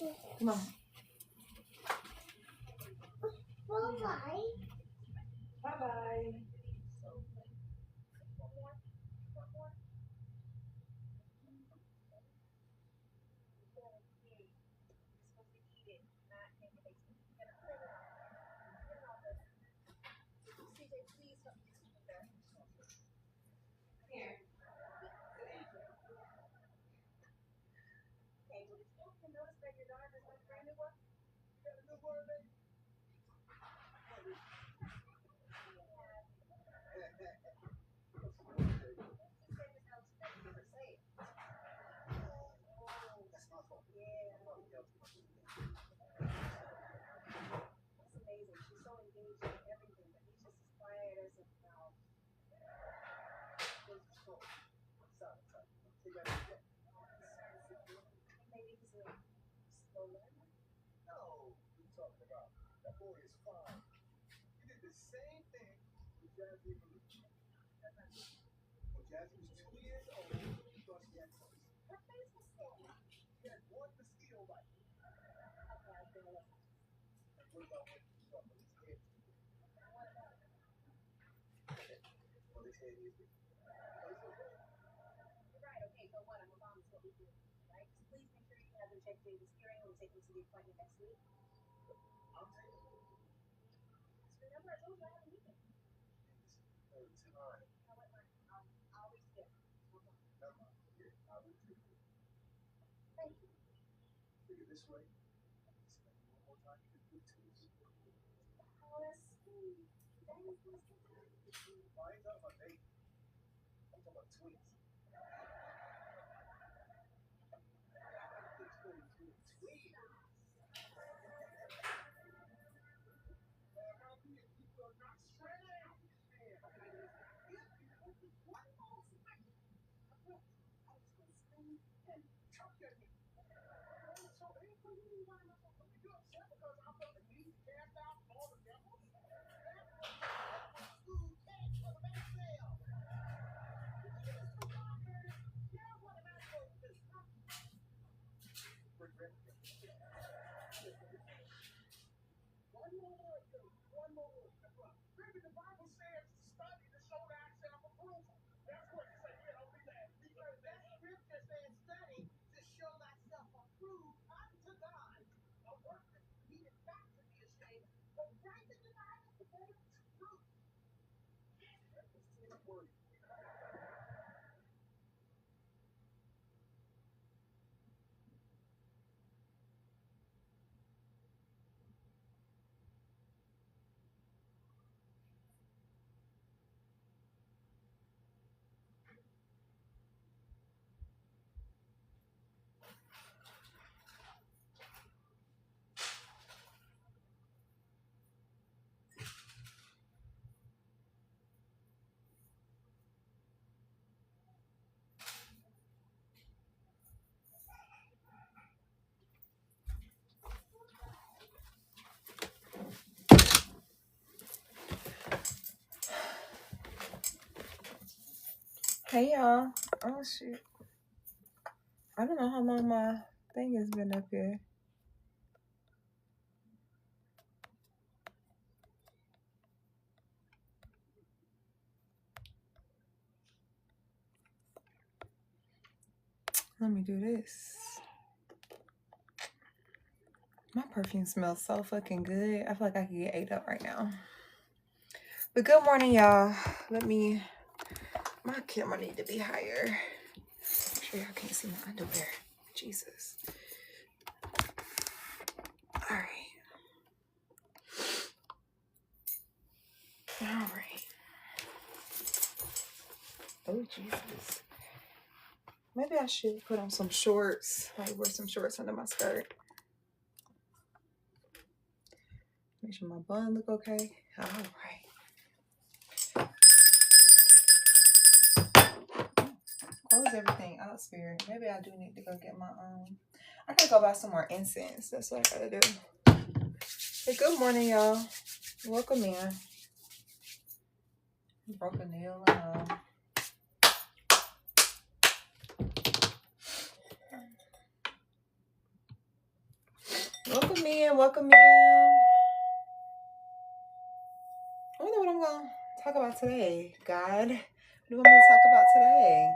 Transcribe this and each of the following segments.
Come on. Bye-bye. Bye-bye. Hey y'all. Oh shit. I don't know how long my thing has been up here. Let me do this. My perfume smells so fucking good. I feel like I could get ate up right now. But good morning, y'all. My camera need to be higher. I'm sure y'all can't see my underwear. Jesus. All right. All right. Oh, Jesus. Maybe I should put on some shorts. Like wear some shorts under my skirt. Make sure my bun look okay. All right. Close everything out, Spirit. Maybe I do need to go get my I gotta go buy some more incense. That's what I gotta do. Hey, good morning, y'all. Welcome in. Broke a nail and Welcome in, welcome in. I wonder what I'm going to talk about today, God. What do you want me to talk about today?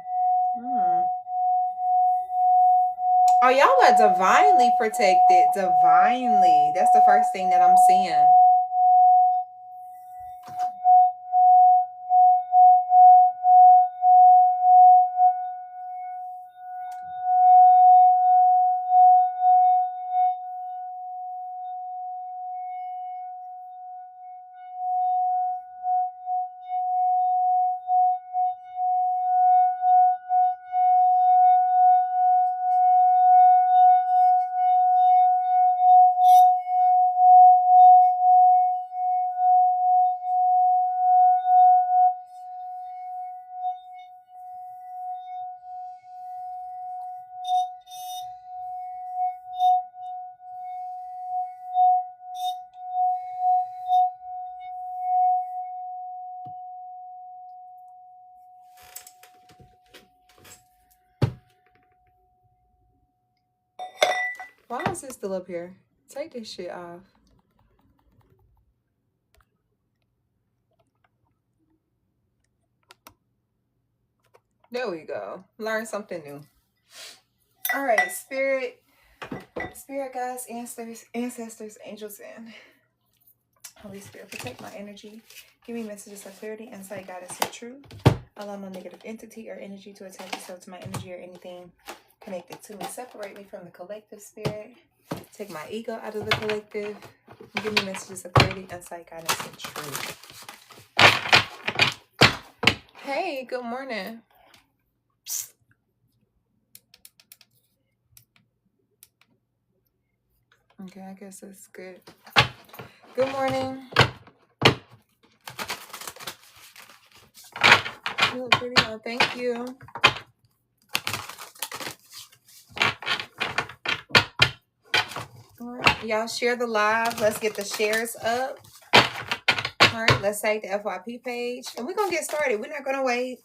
Oh, y'all are divinely protected. Divinely. That's the first thing that I'm seeing. Why is this still up here? Take this shit off. There we go. Learn something new. All right, spirit guides, ancestors, angels, and Holy Spirit, protect my energy. Give me messages of clarity, insight, guidance, and truth. Allow no negative entity or energy to attach itself to my energy or anything connected to me. Separate me from the collective spirit. Take my ego out of the collective. Give me messages of clarity, insight, guidance, and truth. Hey, good morning. Okay, I guess that's good. Good morning. You look pretty well. Thank you. All right, y'all share the live. Let's get the shares up. All right, let's take the FYP page. And we're going to get started. We're not going to wait.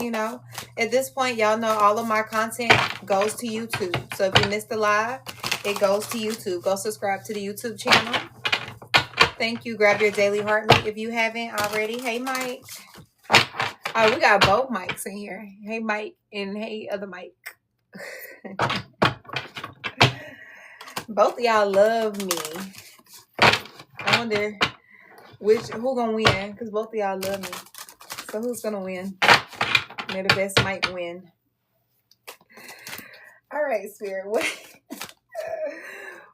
You know, at this point, y'all know all of my content goes to YouTube. So if you missed the live, it goes to YouTube. Go subscribe to the YouTube channel. Thank you. Grab your daily heart meat if you haven't already. Hey, Mike. Oh, we got both mics in here. Hey, Mike, and hey, other Mike. Both of y'all love me. I wonder who gonna win, because both of y'all love me. So who's gonna win? May the best might win. All right, Spirit.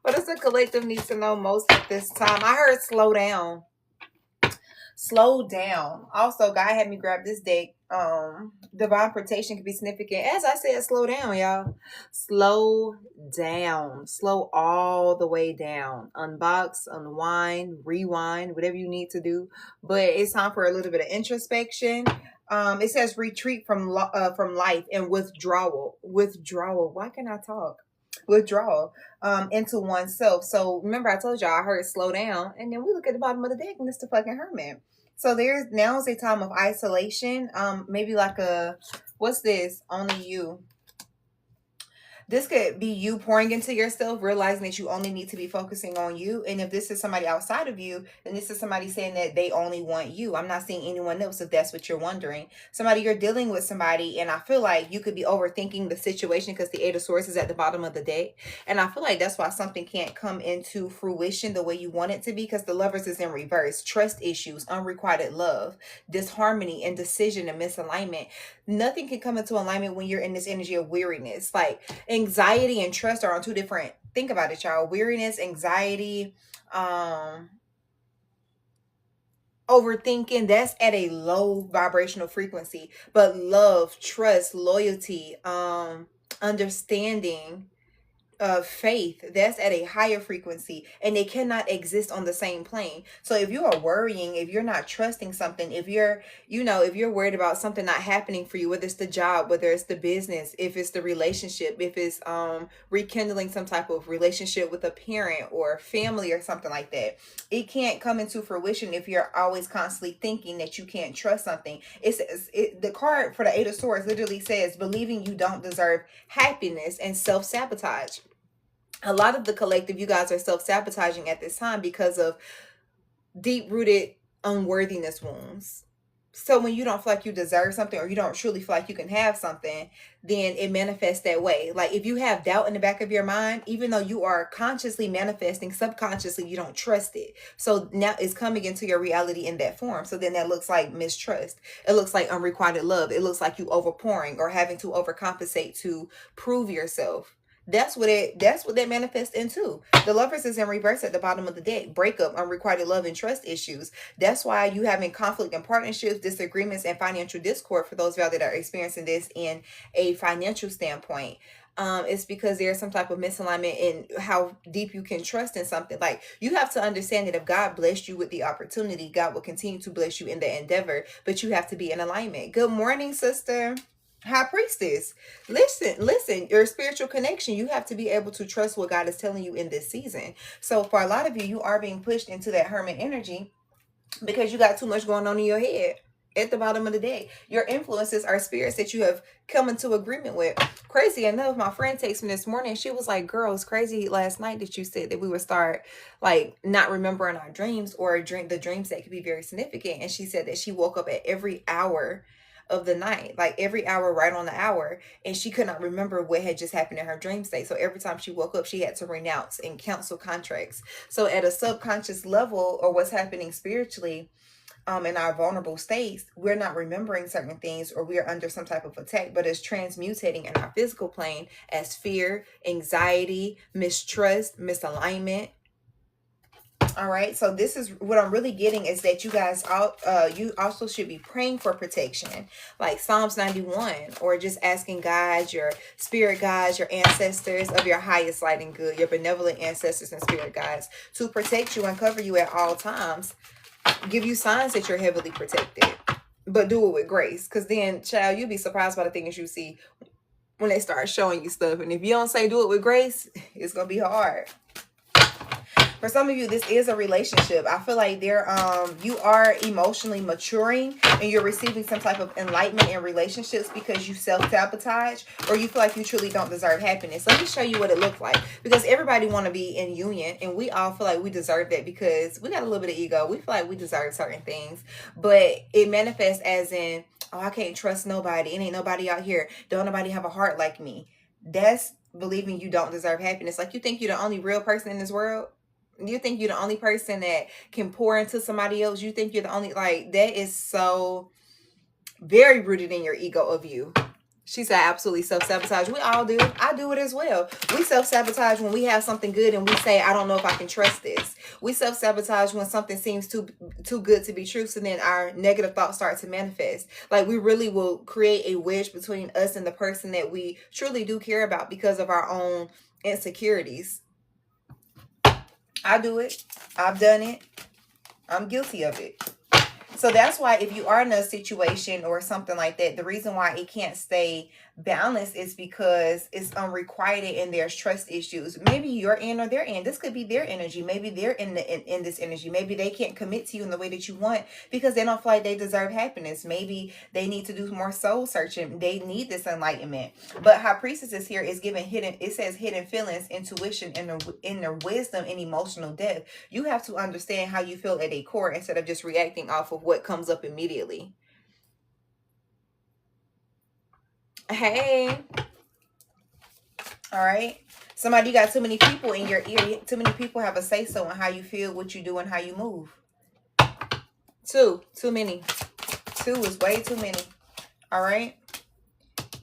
What does the collective need to know most at this time? I heard slow down. Slow down. Also, God had me grab this deck. Divine protection can be significant. As I said, slow down, y'all. Slow down. Slow all the way down. Unbox, unwind, rewind, whatever you need to do. But it's time for a little bit of introspection. It says retreat from life and withdrawal. Why can I talk? Withdrawal into oneself. So remember, I told y'all I heard slow down, and then we look at the bottom of the deck and it's the fucking Hermit. So now is a time of isolation. Maybe like what's this? Only you. This could be you pouring into yourself, realizing that you only need to be focusing on you. And if this is somebody outside of you, then this is somebody saying that they only want you. I'm not seeing anyone else, if that's what you're wondering. Somebody, you're dealing with somebody, and I feel like you could be overthinking the situation because the Eight of Swords is at the bottom of the deck. And I feel like that's why something can't come into fruition the way you want it to be, because the Lovers is in reverse. Trust issues, unrequited love, disharmony, indecision, and misalignment. Nothing can come into alignment when you're in this energy of weariness. Like, anxiety and trust are on two different, think about it, y'all. Weariness, anxiety, overthinking, that's at a low vibrational frequency. But love, trust, loyalty, understanding, faith, that's at a higher frequency, and they cannot exist on the same plane. So if you are worrying, if you're not trusting something, if you're worried about something not happening for you, whether it's the job, whether it's the business, if it's the relationship, if it's rekindling some type of relationship with a parent or family or something like that, it can't come into fruition if you're always constantly thinking that you can't trust something. It says, the card for the Eight of Swords literally says believing you don't deserve happiness and self-sabotage. A lot of the collective, you guys are self-sabotaging at this time because of deep-rooted unworthiness wounds. So when you don't feel like you deserve something, or you don't truly feel like you can have something, then it manifests that way. Like if you have doubt in the back of your mind, even though you are consciously manifesting, subconsciously you don't trust it. So now it's coming into your reality in that form. So then that looks like mistrust. It looks like unrequited love. It looks like you overpouring or having to overcompensate to prove yourself. That's what that manifests into. The Lovers is in reverse at the bottom of the deck. Breakup, unrequited love, and trust issues. That's why you having conflict in partnerships, disagreements, and financial discord for those of y'all that are experiencing this in a financial standpoint. It's because there's some type of misalignment in how deep you can trust in something. Like you have to understand that if God blessed you with the opportunity, God will continue to bless you in the endeavor, but you have to be in alignment. Good morning, sister. High priestess, listen, your spiritual connection, you have to be able to trust what God is telling you in this season. So for a lot of you, you are being pushed into that hermit energy because you got too much going on in your head. At the bottom of the day, your influences are spirits that you have come into agreement with. Crazy enough, my friend texted me this morning. She was like, girl, it's crazy last night that you said that we would start like not remembering our dreams, or the dreams that could be very significant. And she said that she woke up at every hour of the night, like every hour, right on the hour, and she could not remember what had just happened in her dream state. So every time she woke up, she had to renounce and cancel contracts. So at a subconscious level, or what's happening spiritually, in our vulnerable states, we're not remembering certain things, or we are under some type of attack, but it's transmutating in our physical plane as fear, anxiety, mistrust, misalignment. All right, so this is what I'm really getting, is that you guys you also should be praying for protection, like Psalms 91, or just asking God, your spirit guides, your ancestors of your highest light and good, your benevolent ancestors and spirit guides, to protect you and cover you at all times, give you signs that you're heavily protected, but do it with grace. Because then, child, you'll be surprised by the things you see when they start showing you stuff. And if you don't say do it with grace, it's gonna be hard. For some of you, this is a relationship. I feel like you are emotionally maturing, and you're receiving some type of enlightenment in relationships because you self-sabotage, or you feel like you truly don't deserve happiness. Let me show you what it looks like, because everybody want to be in union, and we all feel like we deserve that because we got a little bit of ego. We feel like we deserve certain things, but it manifests as in, oh, I can't trust nobody. It ain't nobody out here. Don't nobody have a heart like me. That's believing you don't deserve happiness. Like you think you're the only real person in this world. You think you're the only person that can pour into somebody else. You think you're the only, like, that is so very rooted in your ego of you. She said absolutely self-sabotage. We all do. I do it as well. We self-sabotage when we have something good and we say, I don't know if I can trust this. We self-sabotage when something seems too good to be true. So then our negative thoughts start to manifest. Like we really will create a wedge between us and the person that we truly do care about because of our own insecurities. I do it. I've done it. I'm guilty of it. So that's why if you are in a situation or something like that, the reason why it can't stay balanced is because it's unrequited and there's trust issues. Maybe you're in or they're in. This could be their energy. Maybe they're in this energy. Maybe they can't commit to you in the way that you want because they don't feel like they deserve happiness. Maybe they need to do more soul searching. They need this enlightenment. But High Priestess is here is giving hidden feelings, intuition, inner wisdom, and emotional depth. You have to understand how you feel at a core instead of just reacting off of what comes up immediately. Hey. All right. Somebody, you got too many people in your ear. Too many people have a say so on how you feel, what you do, and how you move. Too many. 2 is way too many. All right.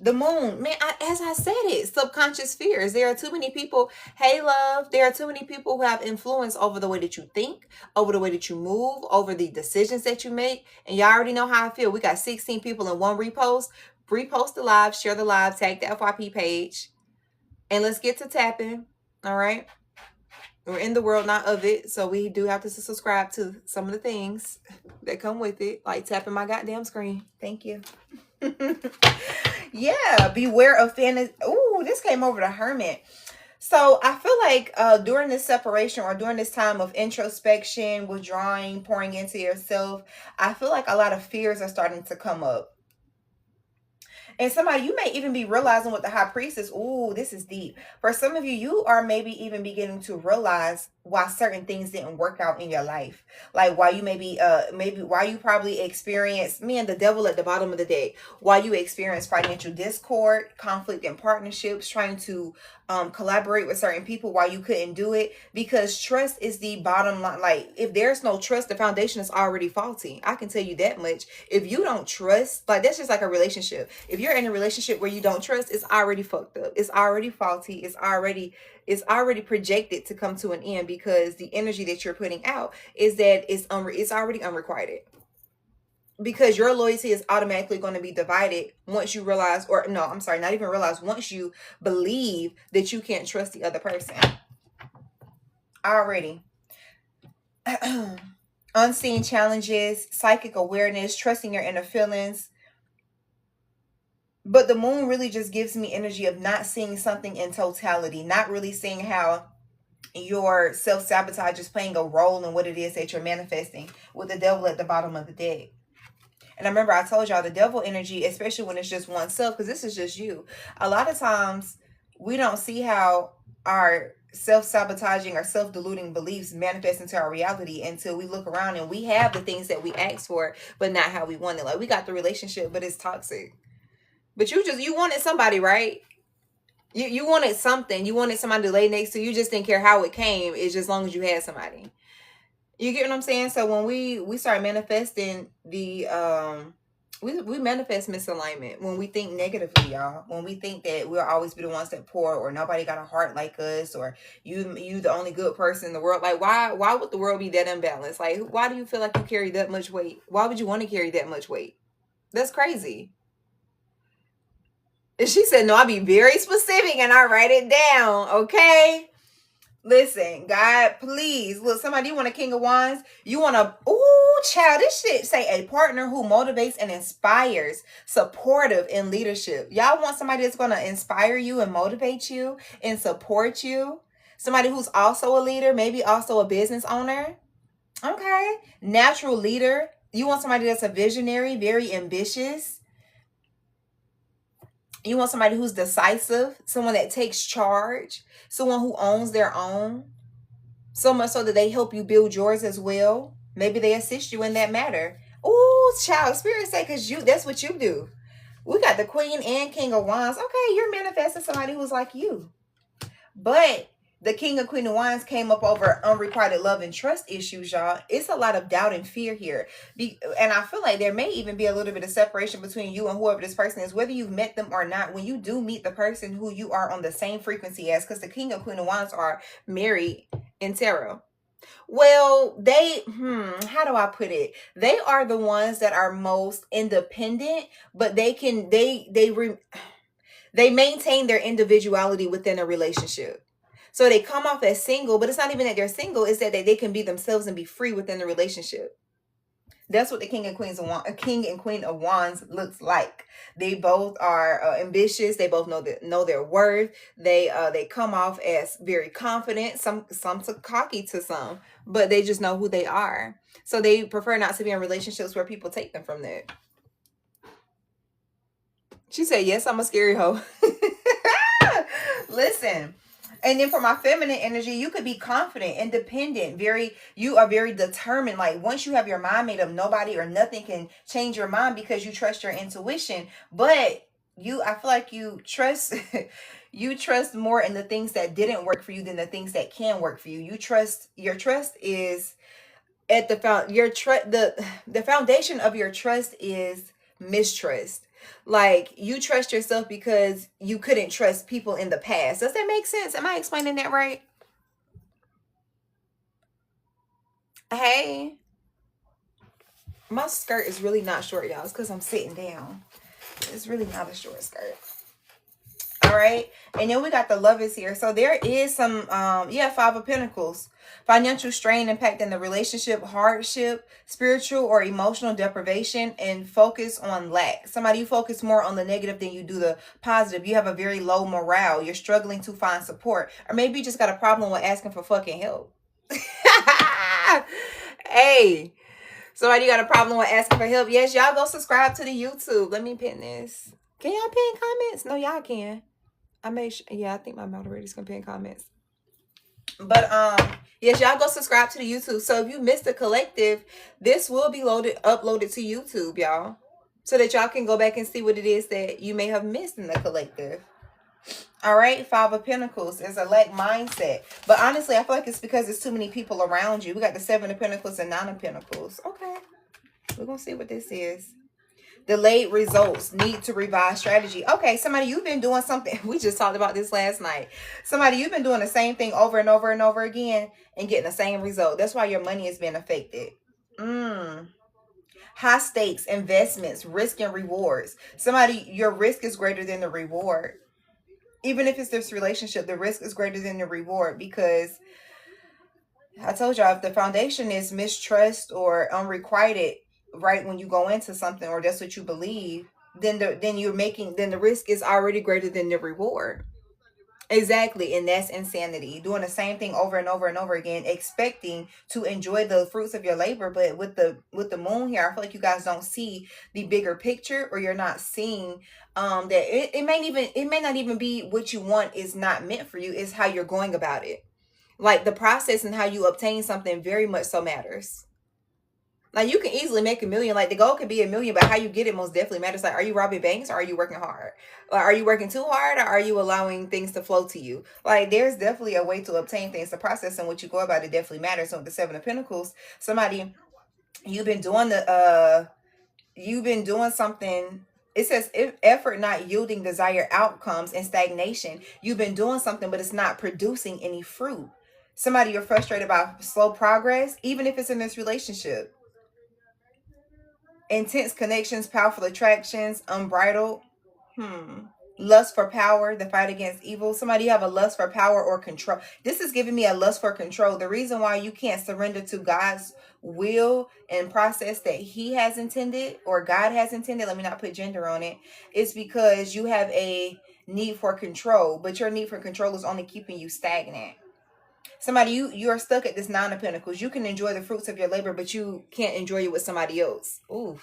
The moon, man, as I said it, subconscious fears. There are too many people. Hey, love. There are too many people who have influence over the way that you think, over the way that you move, over the decisions that you make. And y'all already know how I feel. We got 16 people in one repost. Repost the live, share the live, tag the FYP page. And let's get to tapping. All right. We're in the world, not of it. So we do have to subscribe to some of the things that come with it, like tapping my goddamn screen. Thank you. Yeah, beware of fantasy. Ooh, this came over the Hermit. So I feel like during this separation or during this time of introspection, withdrawing, pouring into yourself, I feel like a lot of fears are starting to come up. And somebody, you may even be realizing with the high priestess, ooh, this is deep. For some of you, you are maybe even beginning to realize why certain things didn't work out in your life. Like why you maybe why you probably experienced, me and the devil at the bottom of the deck, why you experience financial discord, conflict in partnerships, trying to collaborate with certain people, why you couldn't do it. Because trust is the bottom line. Like if there's no trust, the foundation is already faulty. I can tell you that much. If you don't trust, like that's just like a relationship. If you're in a relationship where you don't trust, it's already fucked up. It's already faulty. It's already projected to come to an end, because the energy that you're putting out is that it's already unrequited. Because your loyalty is automatically going to be divided once you realize, or no, I'm sorry, not even realize, once you believe that you can't trust the other person. Already. Unseen challenges, psychic awareness, trusting your inner feelings. But the moon really just gives me energy of not seeing something in totality, not really seeing how your self-sabotage is playing a role in what it is that you're manifesting, with the devil at the bottom of the deck. And I remember I told y'all the devil energy, especially when it's just oneself, because this is just you. A lot of times we don't see how our self-sabotaging or self-deluding beliefs manifest into our reality until we look around and we have the things that we asked for, but not how we want it. Like we got the relationship, but it's toxic. But you wanted somebody, right? You wanted something. You wanted somebody to lay next to you. You just didn't care how it came. It's just as long as you had somebody. You get what I'm saying? So when we start manifesting the we manifest misalignment when we think negatively, y'all. When we think that we'll always be the ones that pour, or nobody got a heart like us, or you the only good person in the world. Like why would the world be that imbalanced? Like why do you feel like you carry that much weight? Why would you want to carry that much weight? That's crazy. And she said, no, I'll be very specific and I write it down. Okay. Listen, God, please. Look, somebody, you want a King of Wands? You want a, ooh, child, this shit say a partner who motivates and inspires, supportive in leadership. Y'all want somebody that's going to inspire you and motivate you and support you. Somebody who's also a leader, maybe also a business owner. Okay. Natural leader. You want somebody that's a visionary, very ambitious. You want somebody who's decisive, someone that takes charge, someone who owns their own, so much so that they help you build yours as well. Maybe they assist you in that matter. Ooh, child, Spirit say, because that's what you do. We got the Queen and King of Wands. Okay, you're manifesting somebody who's like you. But the King and Queen of Wands came up over unrequited love and trust issues, y'all. It's a lot of doubt and fear here. And I feel like there may even be a little bit of separation between you and whoever this person is, whether you've met them or not. When you do meet the person who you are on the same frequency as, because the King and Queen of Wands are married in tarot. Well, they, how do I put it? They are the ones that are most independent, but they maintain their individuality within a relationship. So they come off as single, but it's not even that they're single. It's that they can be themselves and be free within the relationship. That's what the King and Queen of Wands looks like. They both are ambitious. They both know their worth. They come off as very confident. Some cocky to some, but they just know who they are. So they prefer not to be in relationships where people take them from that. She said, "Yes, I'm a scary hoe." Listen. And then for my feminine energy, you could be confident, independent, you are very determined. Like once you have your mind made up, nobody or nothing can change your mind because you trust your intuition. But I feel like you trust more in the things that didn't work for you than the things that can work for you. Your trust is at the foundation of your trust is mistrust. Like you trust yourself because you couldn't trust people in the past. Does that make sense? Am I explaining that right? Hey, my skirt is really not short, y'all. It's because I'm sitting down. It's really not a short skirt. All right. And then we got the Lovers here. So there is some, Five of Pentacles. Financial strain impacting the relationship, hardship, spiritual or emotional deprivation, and focus on lack. Somebody, you focus more on the negative than you do the positive. You have a very low morale. You're struggling to find support. Or maybe you just got a problem with asking for fucking help. Hey, somebody got a problem with asking for help. Yes, y'all go subscribe to the YouTube. Let me pin this. Can y'all pin comments? No, y'all can. I made sure. Yeah, I think my moderators can pin comments. But yes, y'all go subscribe to the YouTube. So if you missed the collective, this will be uploaded to YouTube, y'all. So that y'all can go back and see what it is that you may have missed in the collective. All right, Five of Pentacles is a lack mindset. But honestly, I feel like it's because there's too many people around you. We got the Seven of Pentacles and Nine of Pentacles. Okay. We're going to see what this is. Delayed results, need to revise strategy. Okay, somebody, you've been doing something. We just talked about this last night. Somebody, you've been doing the same thing over and over and over again and getting the same result. That's why your money is being affected. High stakes, investments, risk and rewards. Somebody, your risk is greater than the reward. Even if it's this relationship, the risk is greater than the reward, because I told y'all, if the foundation is mistrust or unrequited right when you go into something, or that's what you believe, then the risk is already greater than the reward. Exactly. And that's insanity. Doing the same thing over and over and over again, expecting to enjoy the fruits of your labor. But with the moon here, I feel like you guys don't see the bigger picture, or you're not seeing that it may not even be what you want is not meant for you. It's how you're going about it. Like the process and how you obtain something very much so matters. Like you can easily make $1 million. Like the goal could be $1 million, but how you get it most definitely matters. Like, are you robbing banks, or are you working hard? Or are you working too hard, or are you allowing things to flow to you? Like there's definitely a way to obtain things. The process and what you go about it definitely matters. So with the Seven of Pentacles, somebody, you've been doing something. It says if effort not yielding desired outcomes and stagnation. You've been doing something, but it's not producing any fruit. Somebody, you're frustrated about slow progress, even if it's in this relationship. Intense connections, powerful attractions, unbridled. Lust for power, the fight against evil. Somebody, you have a lust for power or control. This is giving me a lust for control. The reason why you can't surrender to God's will and process that he has intended, or God has intended, let me not put gender on it, is because you have a need for control, but your need for control is only keeping you stagnant. Somebody, you're stuck at this Nine of Pentacles. You can enjoy the fruits of your labor, but you can't enjoy it with somebody else. Ooh.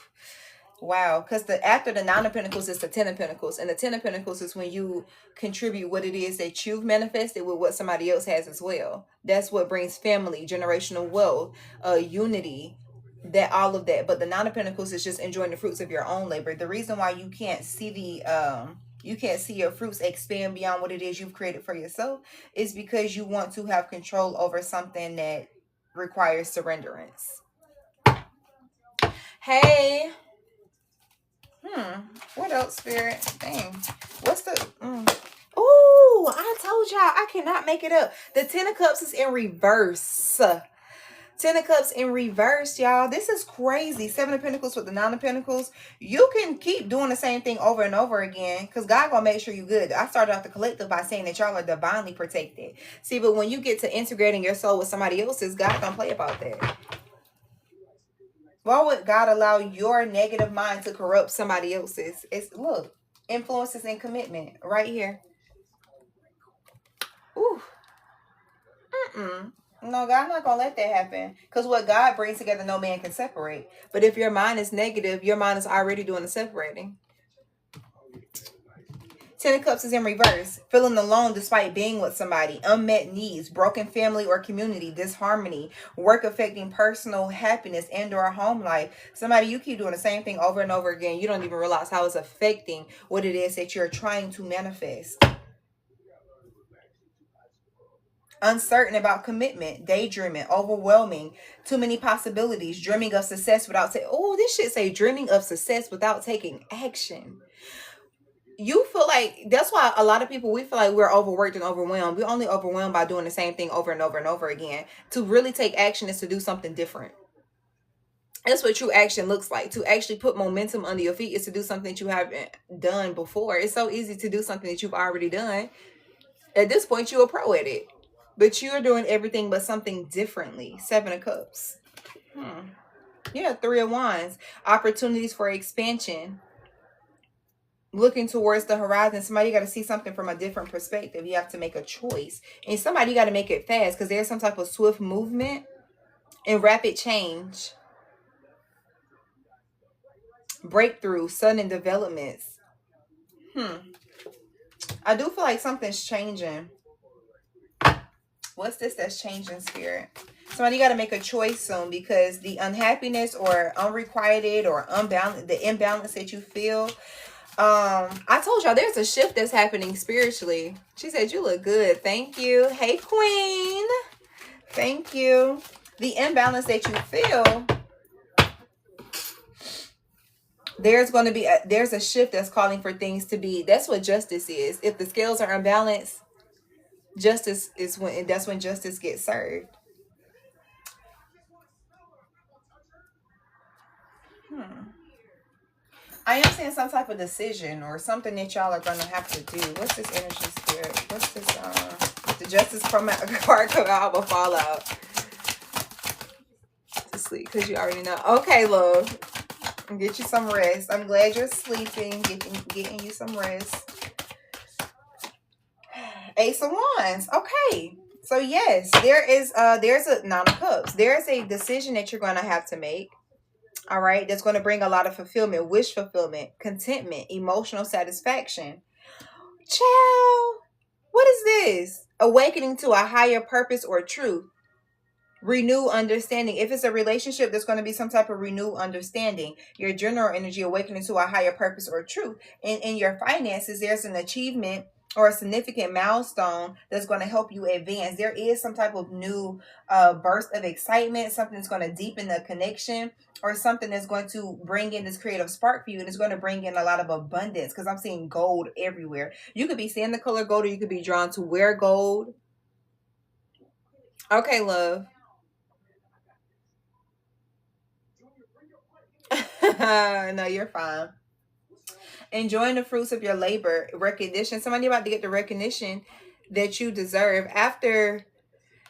Wow. Because after the Nine of Pentacles is the Ten of Pentacles. And the Ten of Pentacles is when you contribute what it is that you've manifested with what somebody else has as well. That's what brings family, generational wealth, unity, that all of that. But the Nine of Pentacles is just enjoying the fruits of your own labor. The reason why you can't see your fruits expand beyond what it is you've created for yourself is because you want to have control over something that requires surrenderance. Hey. What else, Spirit? Dang. What's the... Oh, I told y'all I cannot make it up. The Ten of Cups is in reverse. Ten of Cups in reverse, y'all. This is crazy. Seven of Pentacles with the Nine of Pentacles. You can keep doing the same thing over and over again, because God gonna make sure you good. I started off the collective by saying that y'all are divinely protected. See, but when you get to integrating your soul with somebody else's, God don't play about that. Why would God allow your negative mind to corrupt somebody else's? It's, look, influences and commitment right here. Ooh. No, God not gonna let that happen. Because what God brings together, no man can separate. But if your mind is negative, your mind is already doing the separating. Ten of Cups is in reverse. Feeling alone despite being with somebody. Unmet needs. Broken family or community. Disharmony. Work affecting personal happiness and or home life. Somebody, you keep doing the same thing over and over again. You don't even realize how it's affecting what it is that you're trying to manifest. Uncertain about commitment. Daydreaming. Overwhelming. Too many possibilities. Dreaming of success without this shit say dreaming of success without taking action. You feel like, that's why a lot of people, we feel like we're overworked and overwhelmed. We're only overwhelmed by doing the same thing over and over and over again. To really take action is to do something different. That's what true action looks like. To actually put momentum under your feet is to do something that you haven't done before. It's so easy to do something that you've already done. At this point, you're a pro at it. But you're doing everything but something differently. Seven of Cups. Yeah, Three of Wands. Opportunities for expansion. Looking towards the horizon. Somebody got to see something from a different perspective. You have to make a choice. And somebody got to make it fast, because there's some type of swift movement and rapid change. Breakthrough, sudden developments. I do feel like something's changing. What's this that's changing, spirit? Somebody got to make a choice soon, because the unhappiness or unrequited or unbalanced, the imbalance that you feel. I told y'all there's a shift that's happening spiritually. She said, you look good. Thank you. Hey, queen. Thank you. The imbalance that you feel, there's going to be there's a shift that's calling for things to be. That's what justice is. If the scales are unbalanced, justice is that's when justice gets served. I am seeing some type of decision or something that y'all are gonna have to do. What's this energy, spirit? What's this? The justice card come out will fall out to sleep, because you already know. Okay, love, get you some rest. I'm glad you're sleeping. Getting you some rest. Ace of Wands. Okay. So yes, there's a Nine of Cups. There's a decision that you're gonna have to make. All right, that's going to bring a lot of fulfillment, wish fulfillment, contentment, emotional satisfaction. Child, what is this? Awakening to a higher purpose or truth. Renew understanding. If it's a relationship, there's going to be some type of renewed understanding. Your general energy awakening to a higher purpose or truth. In your finances, there's an achievement or a significant milestone that's going to help you advance. There is some type of new burst of excitement, something that's going to deepen the connection, or something that's going to bring in this creative spark for you, and it's going to bring in a lot of abundance, because I'm seeing gold everywhere. You could be seeing the color gold, or you could be drawn to wear gold. Okay, love. No, you're fine. Enjoying the fruits of your labor, recognition. Somebody about to get the recognition that you deserve after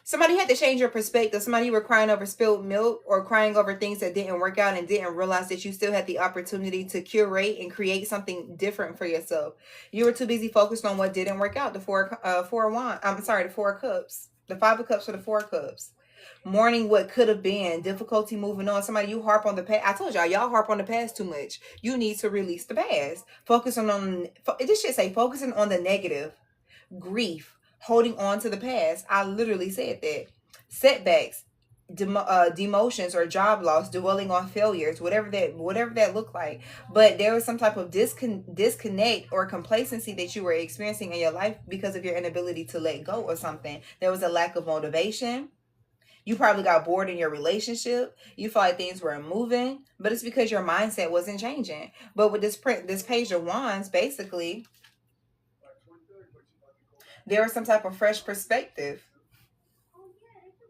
somebody had to change your perspective. Somebody, you were crying over spilled milk or crying over things that didn't work out and didn't realize that you still had the opportunity to curate and create something different for yourself. You were too busy focused on what didn't work out. The the 4 cups. The 5 of cups or the 4 cups. Mourning what could have been, difficulty moving on. Somebody, you harp on the past. I told y'all harp on the past too much. You need to release the past. Focusing on, this should say focusing on the negative, grief, holding on to the past. I literally said that. Setbacks, demotions or job loss, dwelling on failures, whatever that looked like. But there was some type of disconnect or complacency that you were experiencing in your life because of your inability to let go or something. There was a lack of motivation. You probably got bored in your relationship. You felt like things were moving, but it's because your mindset wasn't changing. But with this page of wands, basically, there was some type of fresh perspective.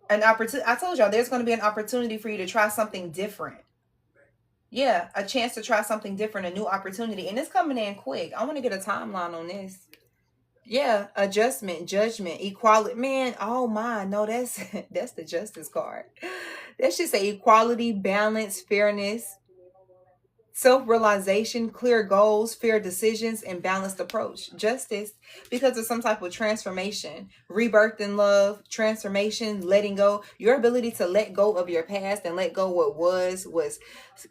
An opportunity. I told y'all there's going to be an opportunity for you to try something different. Yeah, a chance to try something different, a new opportunity, and it's coming in quick. I want to get a timeline on this. Yeah, adjustment, judgment, equality. Man, oh my, no, that's that's the justice card. That should say equality, balance, fairness, self-realization, clear goals, fair decisions, and balanced approach. Justice, because of some type of transformation, rebirth in love, transformation, letting go. Your ability to let go of your past and let go what was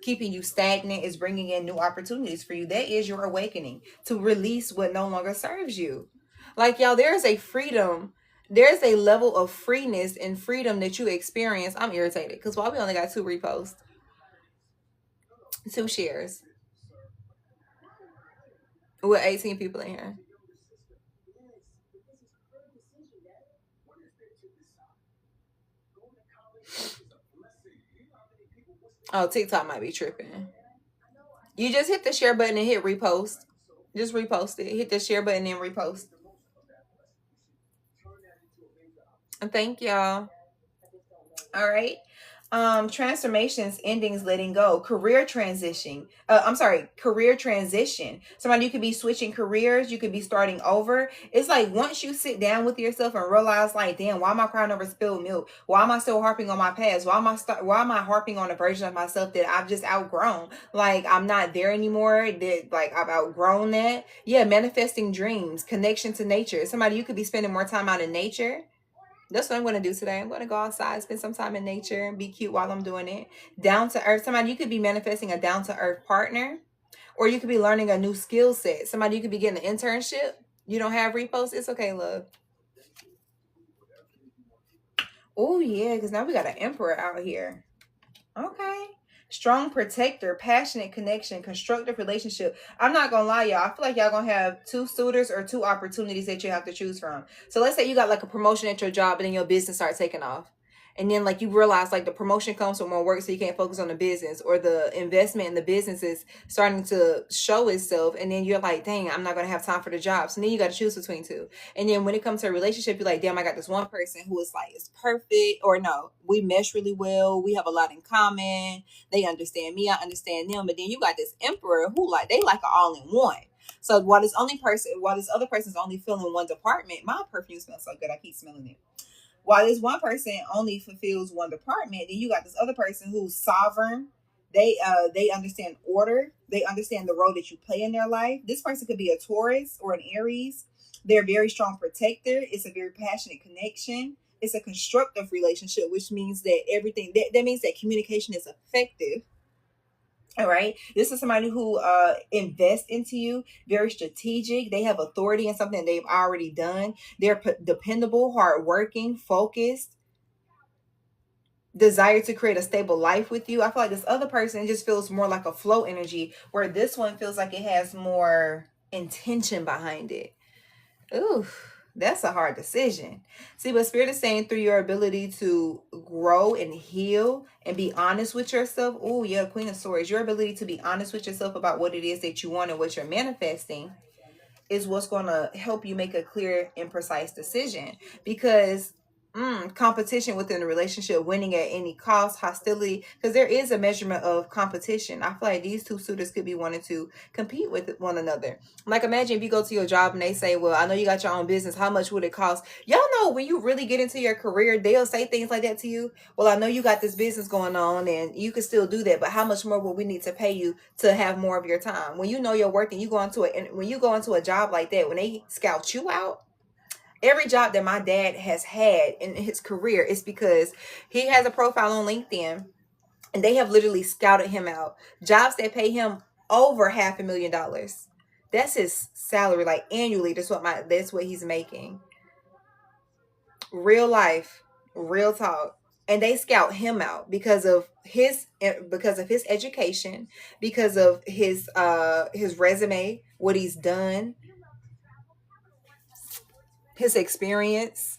keeping you stagnant is bringing in new opportunities for you. That is your awakening, to release what no longer serves you. Like, y'all, there's a freedom. There's a level of freeness and freedom that you experience. I'm irritated because why we only got 2 reposts, 2 shares with 18 people in here. Oh, TikTok might be tripping. You just hit the share button and hit repost. Just repost it. Hit the share button and repost. And thank y'all. All right. Transformations, endings, letting go, career transition. Career transition. Somebody, you could be switching careers, you could be starting over. It's like once you sit down with yourself and realize, like, damn, why am I crying over spilled milk? Why am I still harping on my past? Why am I harping on a version of myself that I've just outgrown? Like, I'm not there anymore. That, like, I've outgrown that. Yeah, manifesting dreams, connection to nature. Somebody, you could be spending more time out in nature. That's what I'm going to do today. I'm going to go outside, spend some time in nature, and be cute while I'm doing it. Down to earth. Somebody, you could be manifesting a down to earth partner, Or you could be learning a new skill set. Somebody, you could be getting an internship. You don't have reposts? It's okay, love. Oh, yeah, because now we got an emperor out here. Okay. Strong protector, passionate connection, constructive relationship. I'm not gonna lie, y'all. I feel like y'all gonna have two suitors or two opportunities that you have to choose from. So let's say you got like a promotion at your job and then your business starts taking off. And then like you realize like the promotion comes with more work, so you can't focus on the business, or the investment in the business is starting to show itself, and then you're like, dang, I'm not gonna have time for the job. So then you gotta choose between two. And then when it comes to a relationship, you're like, damn, I got this one person who is like, it's perfect, or no, we mesh really well, we have a lot in common, they understand me, I understand them. But then you got this emperor who like, they like an all-in-one. So while this other person's only feeling one department, my perfume smells so good, I keep smelling it. While this one person only fulfills one department, then you got this other person who's sovereign. They understand order. They understand the role that you play in their life. This person could be a Taurus or an Aries. They're a very strong protector. It's a very passionate connection. It's a constructive relationship, which means that that means that communication is effective. All right. This is somebody who invests into you, very strategic. They have authority in something they've already done. They're dependable, hardworking, focused, desire to create a stable life with you. I feel like this other person just feels more like a flow energy, where this one feels like it has more intention behind it. Ooh, that's a hard decision. See, but Spirit is saying through your ability to grow and heal and be honest with yourself. Oh, yeah, Queen of Swords. Your ability to be honest with yourself about what it is that you want and what you're manifesting is what's going to help you make a clear and precise decision. Because competition within a relationship, winning at any cost, hostility, because there is a measurement of competition. I feel like these two suitors could be wanting to compete with one another. Like, imagine if you go to your job and they say, well, I know you got your own business, how much would it cost? Y'all know when you really get into your career, they'll say things like that to you. Well, I know you got this business going on and you can still do that, but how much more will we need to pay you to have more of your time? When you know your work and you go into it, and when you go into a job like that, when they scout you out, every job that my dad has had in his career is because he has a profile on LinkedIn and they have literally scouted him out. Jobs that pay him over $500,000. That's his salary, like annually. That's what he's making. Real life, real talk. And they scout him out because of his education, because of his resume, what he's done, his experience.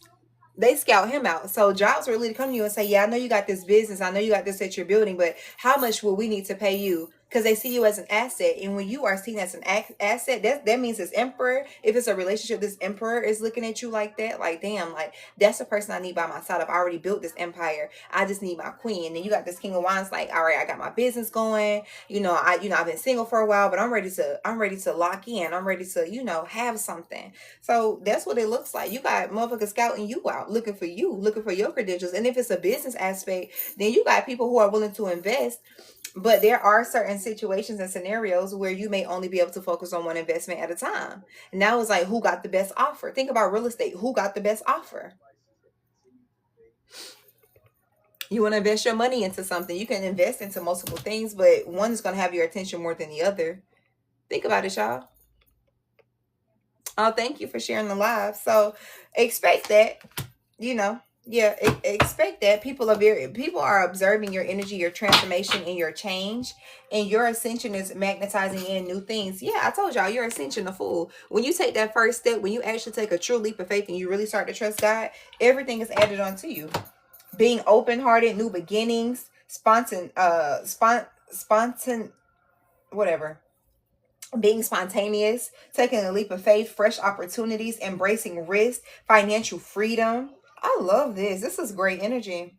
They scout him out. So jobs really come to you and say, yeah, I know you got this business. I know you got this that you're building, but how much will we need to pay you? Because they see you as an asset. And when you are seen as an asset, that means this emperor, if it's a relationship, this emperor is looking at you like that. Like, damn, like that's the person I need by my side. I've already built this empire. I just need my queen. And then you got this king of wands like, all right, I got my business going. I've been single for a while, but I'm ready to lock in. I'm ready to, have something. So that's what it looks like. You got motherfuckers scouting you out, looking for you, looking for your credentials. And if it's a business aspect, then you got people who are willing to invest. But there are certain situations and scenarios where you may only be able to focus on one investment at a time. And now it's like, who got the best offer? Think about real estate. Who got the best offer? You want to invest your money into something. You can invest into multiple things, but one is going to have your attention more than the other. Think about it, y'all. Oh, thank you for sharing the live. So expect that, expect that people are observing your energy, your transformation, and your change, and your ascension is magnetizing in new things. Yeah, I told y'all your ascension a fool. When you take that first step, when you actually take a true leap of faith and you really start to trust God, everything is added onto you. Being open-hearted, new beginnings, whatever. Being spontaneous, taking a leap of faith, fresh opportunities, embracing risk, financial freedom. I love this. This is great energy.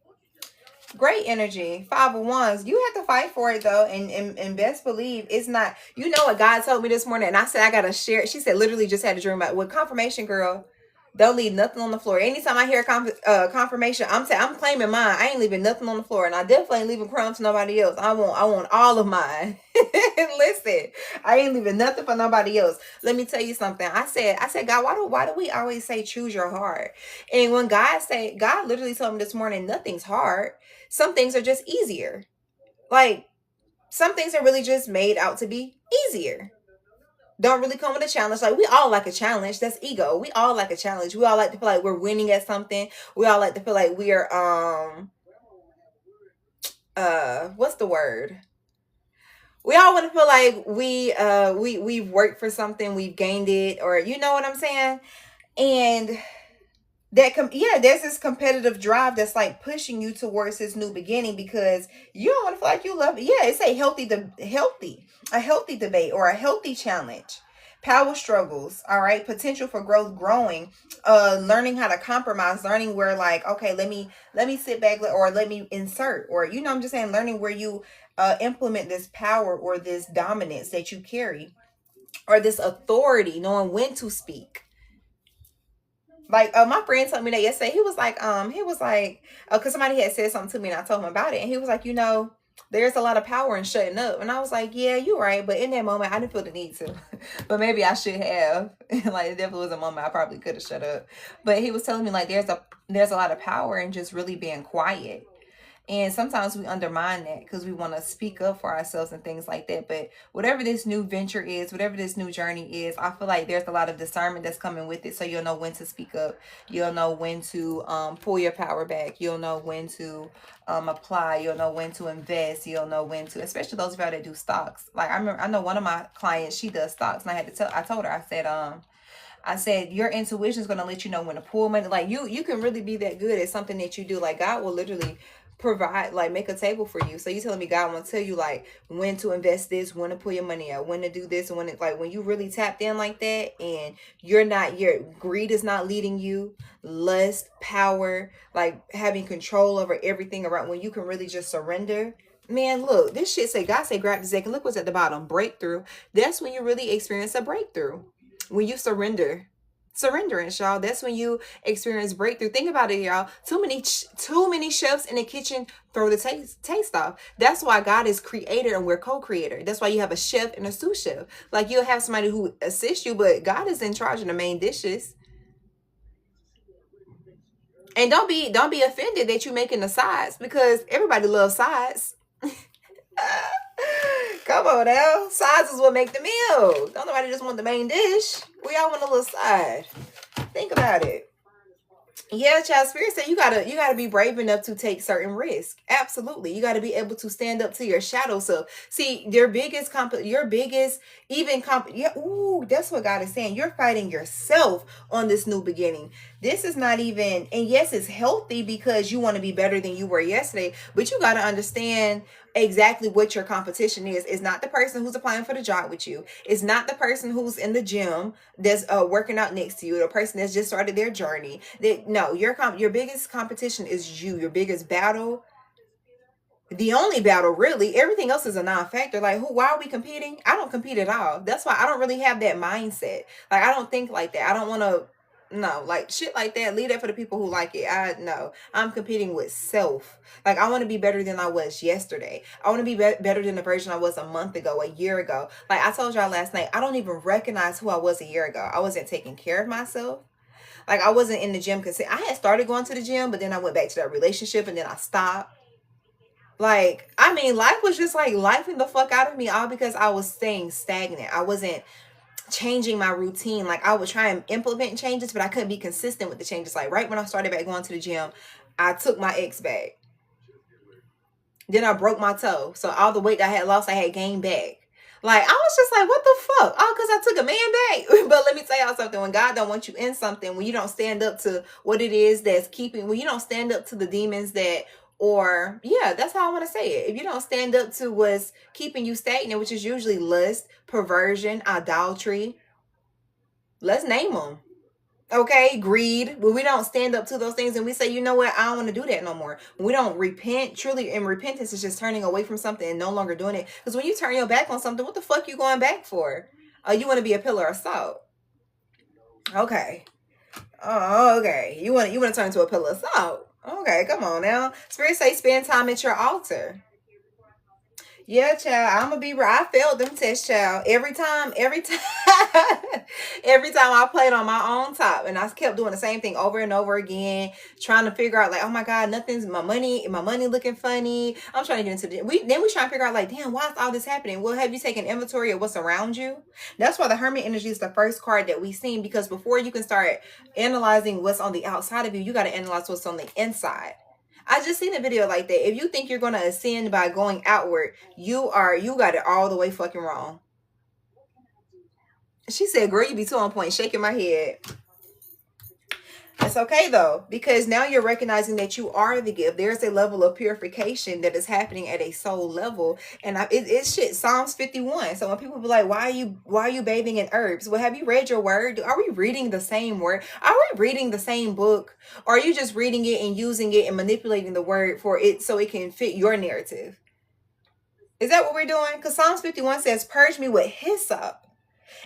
Great energy. 5 of Wands. You have to fight for it though. And best believe it's not, what God told me this morning. And I said, I got to share. She said, literally just had a dream about with confirmation, girl. Don't leave nothing on the floor. Anytime I hear confirmation, I'm claiming mine. I ain't leaving nothing on the floor, and I definitely ain't leaving crumbs for nobody else. I want all of mine. Listen, I ain't leaving nothing for nobody else. Let me tell you something. I said, God, why do we always say choose your heart? And when God literally told me this morning, nothing's hard. Some things are just easier. Like, some things are really just made out to be easier. Don't really come with a challenge. Like, we all like a challenge. That's ego. We all like a challenge. We all like to feel like we're winning at something. We all like to feel like we are what's the word? We all want to feel like we've worked for something, we've gained it, or you know what I'm saying? And yeah, there's this competitive drive that's like pushing you towards this new beginning because you don't want to feel like you love it. Yeah, it's a healthy debate or a healthy challenge. Power struggles, all right, potential for growth, growing, learning how to compromise, learning where, like, okay, let me sit back, or let me insert, or you know, I'm just saying, learning where you implement this power or this dominance that you carry, or this authority, knowing when to speak. Like, my friend told me that yesterday. He was like, because somebody had said something to me and I told him about it, and he was like, there's a lot of power in shutting up. And I was like, yeah, you're right, but in that moment I didn't feel the need to. But maybe I should have. Like, it definitely was a moment I probably could have shut up. But he was telling me, like, there's a lot of power in just really being quiet. And sometimes we undermine that because we want to speak up for ourselves and things like that. But whatever this new venture is, whatever this new journey is, I feel like there's a lot of discernment that's coming with it. So you'll know when to speak up. You'll know when to pull your power back. You'll know when to apply. You'll know when to invest. You'll know when to, especially those of y'all that do stocks. Like, I know one of my clients, she does stocks, and I told her, I said, your intuition is going to let you know when to pull money. Like, you can really be that good at something that you do. Like, God will literally provide, like, make a table for you. So you telling me God won't tell you, like, when to invest this, when to pull your money out, when to do this, and when it, like, when you really tapped in like that, and your greed is not leading you, lust, power, like having control over everything around, when you can really just surrender. Man, look, this shit say, God say, grab the second. Look what's at the bottom, breakthrough. That's when you really experience a breakthrough. When you surrenderance, y'all, that's when you experience breakthrough. Think about it, y'all. Too many chefs in the kitchen throw the taste off. That's why God is creator and we're co-creator. That's why you have a chef and a sous chef. Like, you'll have somebody who assists you, but God is in charge of the main dishes. And don't be offended that you're making the sides, because everybody loves sides. Come on now. Sides is what make the meal. Don't nobody just want the main dish. We all want a little side. Think about it. Yeah, child, Spirit said you gotta be brave enough to take certain risks. Absolutely, you gotta be able to stand up to your shadow self. See, yeah. Ooh, that's what God is saying. You're fighting yourself on this new beginning. This is not even, and yes, it's healthy because you want to be better than you were yesterday. But you gotta understand exactly what your competition is. It's not the person who's applying for the job with you. It's not the person who's in the gym that's working out next to you. The person that's just started their journey. No, your biggest competition is you. Your biggest battle, the only battle, really. Everything else is a non-factor. Like, why are we competing? I don't compete at all. That's why I don't really have that mindset. Like, I don't think like that. I don't want to. No, like, shit like that, leave that for the people who like it. I'm competing with self. Like, I want to be better than I was yesterday. I want to be better than the version I was a month ago, a year ago. Like, I told y'all last night, I don't even recognize who I was a year ago. I wasn't taking care of myself. Like, I wasn't in the gym because I had started going to the gym, but then I went back to that relationship and then I stopped. Like, I mean, life was just like lifing the fuck out of me, all because I was staying stagnant. I wasn't changing my routine. Like, I would try and implement changes, but I couldn't be consistent with the changes. Like, right when I started back going to the gym, I took my ex back. Then I broke my toe. So all the weight that I had lost, I had gained back. Like, I was just like, what the fuck? Oh, because I took a man back. But let me tell y'all something. When God don't want you in something, when you don't stand up to what it is that's keeping, when you don't stand up to the demons that, or yeah, that's how I want to say it. If you don't stand up to what's keeping you stagnant, which is usually lust, perversion, idolatry, let's name them. Okay, greed. When we don't stand up to those things and we say, you know what, I don't want to do that no more. When we don't repent, truly, and repentance is just turning away from something and no longer doing it. Because when you turn your back on something, what the fuck you going back for? You want to be a pillar of salt. Okay. Oh, okay. You want to turn into a pillar of salt. Okay, come on now. Spirit say spend time at your altar. Yeah, child. I'm gonna be real. I failed them tests, child. Every time, every time I played on my own top, and I kept doing the same thing over and over again, trying to figure out like, oh my god, nothing's my money looking funny. I'm trying to get into we trying to figure out like, damn, why is all this happening? Well, have you taken inventory of what's around you? That's why the Hermit energy is the first card that we seen, because before you can start analyzing what's on the outside of you, you got to analyze what's on the inside. I just seen a video like that. If you think you're gonna ascend by going outward, you got it all the way fucking wrong. She said, girl, you be too on point, shaking my head. It's okay though, because now you're recognizing that you are the gift. There's a level of purification that is happening at a soul level, and it's shit. Psalms 51. So when people be like, why are you bathing in herbs? Well, have you read your word? Are we reading the same word? Are we reading the same book? Or are you just reading it and using it and manipulating the word for it so it can fit your narrative? Is that what we're doing? Because Psalms 51 says, "Purge me with hyssop,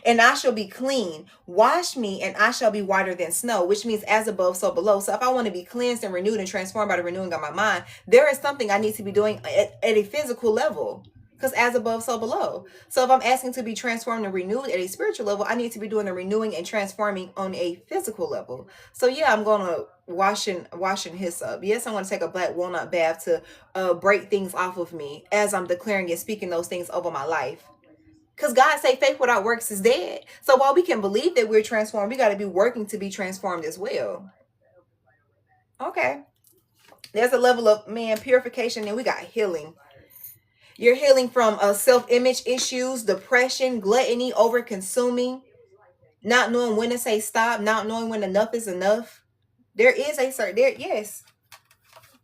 and I shall be clean. Wash me, and I shall be whiter than snow," which means as above, so below. So if I want to be cleansed and renewed and transformed by the renewing of my mind, there is something I need to be doing at a physical level. Because as above, so below. So if I'm asking to be transformed and renewed at a spiritual level, I need to be doing the renewing and transforming on a physical level. So yeah, I'm going to washing hyssop. Yes, I'm going to take a black walnut bath to break things off of me as I'm declaring and speaking those things over my life. Because God say faith without works is dead. So while we can believe that we're transformed, we got to be working to be transformed as well. Okay. There's a level of, man, purification, and we got healing. You're healing from self-image issues, depression, gluttony, over consuming, not knowing when to say stop, not knowing when enough is enough. There is a certain, yes.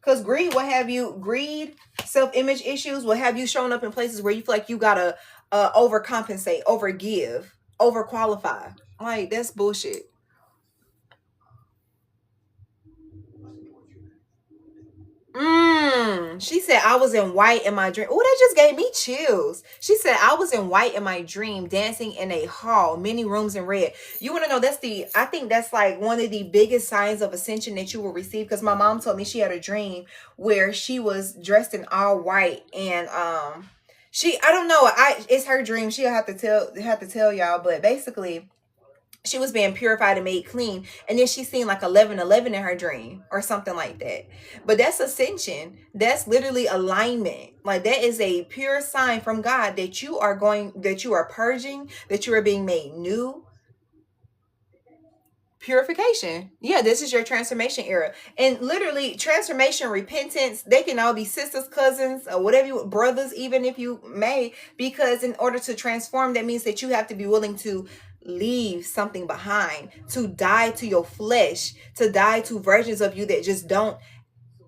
Because greed, self-image issues will have you showing up in places where you feel like you gotta overcompensate, overgive, overqualify. Like, that's bullshit. She said I was in white in my dream. Oh, that just gave me chills. She said I was in white in my dream, dancing in a hall, many rooms in red. You want to know, I think that's like one of the biggest signs of ascension that you will receive. Because my mom told me she had a dream where she was dressed in all white, and I don't know, it's her dream. She'll have to tell y'all, but basically she was being purified and made clean, and then she seen like 11:11 in her dream or something like that. But that's ascension. That's literally alignment. Like, that is a pure sign from God that you are purging, that you are being made new. Purification. Yeah, this is your transformation era. And literally, transformation, repentance, they can all be sisters, cousins, or whatever, brothers, even if you may, because in order to transform, that means that you have to be willing to leave something behind, to die to your flesh, to die to versions of you that just don't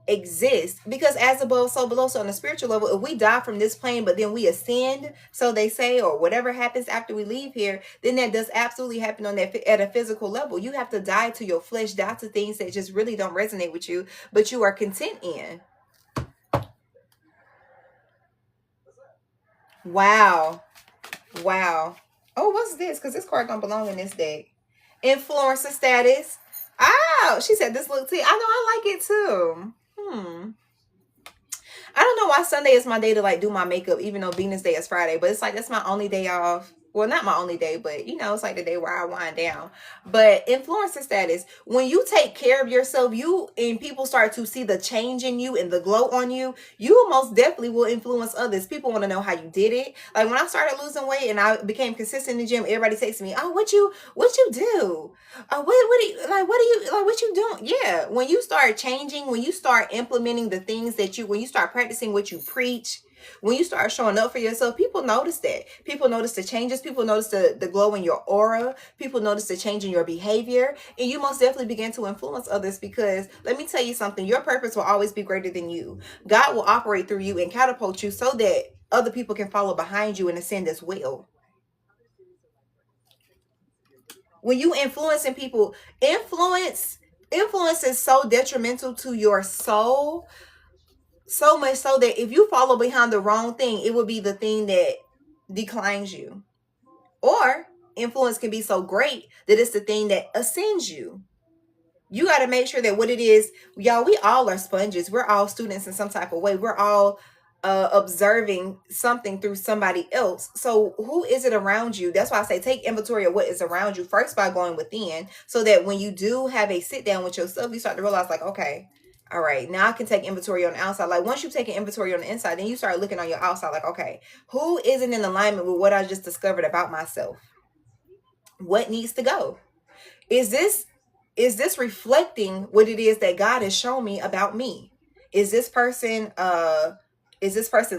exist. Because as above, so below. So on the spiritual level, if we die from this plane but then we ascend, so they say, or whatever happens after we leave here, then that does absolutely happen on that at a physical level. You have to die to your flesh, die to things that just really don't resonate with you, but you are content in. Wow. Oh, what's this? Because this card don't belong in this deck. Influencer status. Oh, she said this look tea. I know, I like it too. I don't know why Sunday is my day to like do my makeup, even though Venus Day is Friday, but it's like that's my only day off. Well, not my only day, but it's like the day where I wind down. But influencer status, when you take care of yourself, and people start to see the change in you and the glow on you, you most definitely will influence others. People want to know how you did it. Like, when I started losing weight and I became consistent in the gym, everybody takes me, "Oh, what you do? What you doing?" Yeah, when you start changing, when you start implementing the things when you start practicing what you preach, when you start showing up for yourself, people notice that. People notice the changes. People notice the glow in your aura. People notice the change in your behavior. And you most definitely begin to influence others, because let me tell you something. Your purpose will always be greater than you. God will operate through you and catapult you so that other people can follow behind you and ascend as well. When you influencing people, influence is so detrimental to your soul. So much so that if you follow behind the wrong thing, it will be the thing that declines you. Or influence can be so great that it's the thing that ascends you. You got to make sure that what it is, y'all, we all are sponges. We're all students in some type of way. We're all observing something through somebody else. So who is it around you? That's why I say take inventory of what is around you first by going within, so that when you do have a sit down with yourself, you start to realize like, okay, all right, now I can take inventory on the outside. Like once you take an inventory on the inside, then you start looking on your outside like, okay, who isn't in alignment with what I just discovered about myself? What needs to go? Is this reflecting what it is that God has shown me about me? Is this person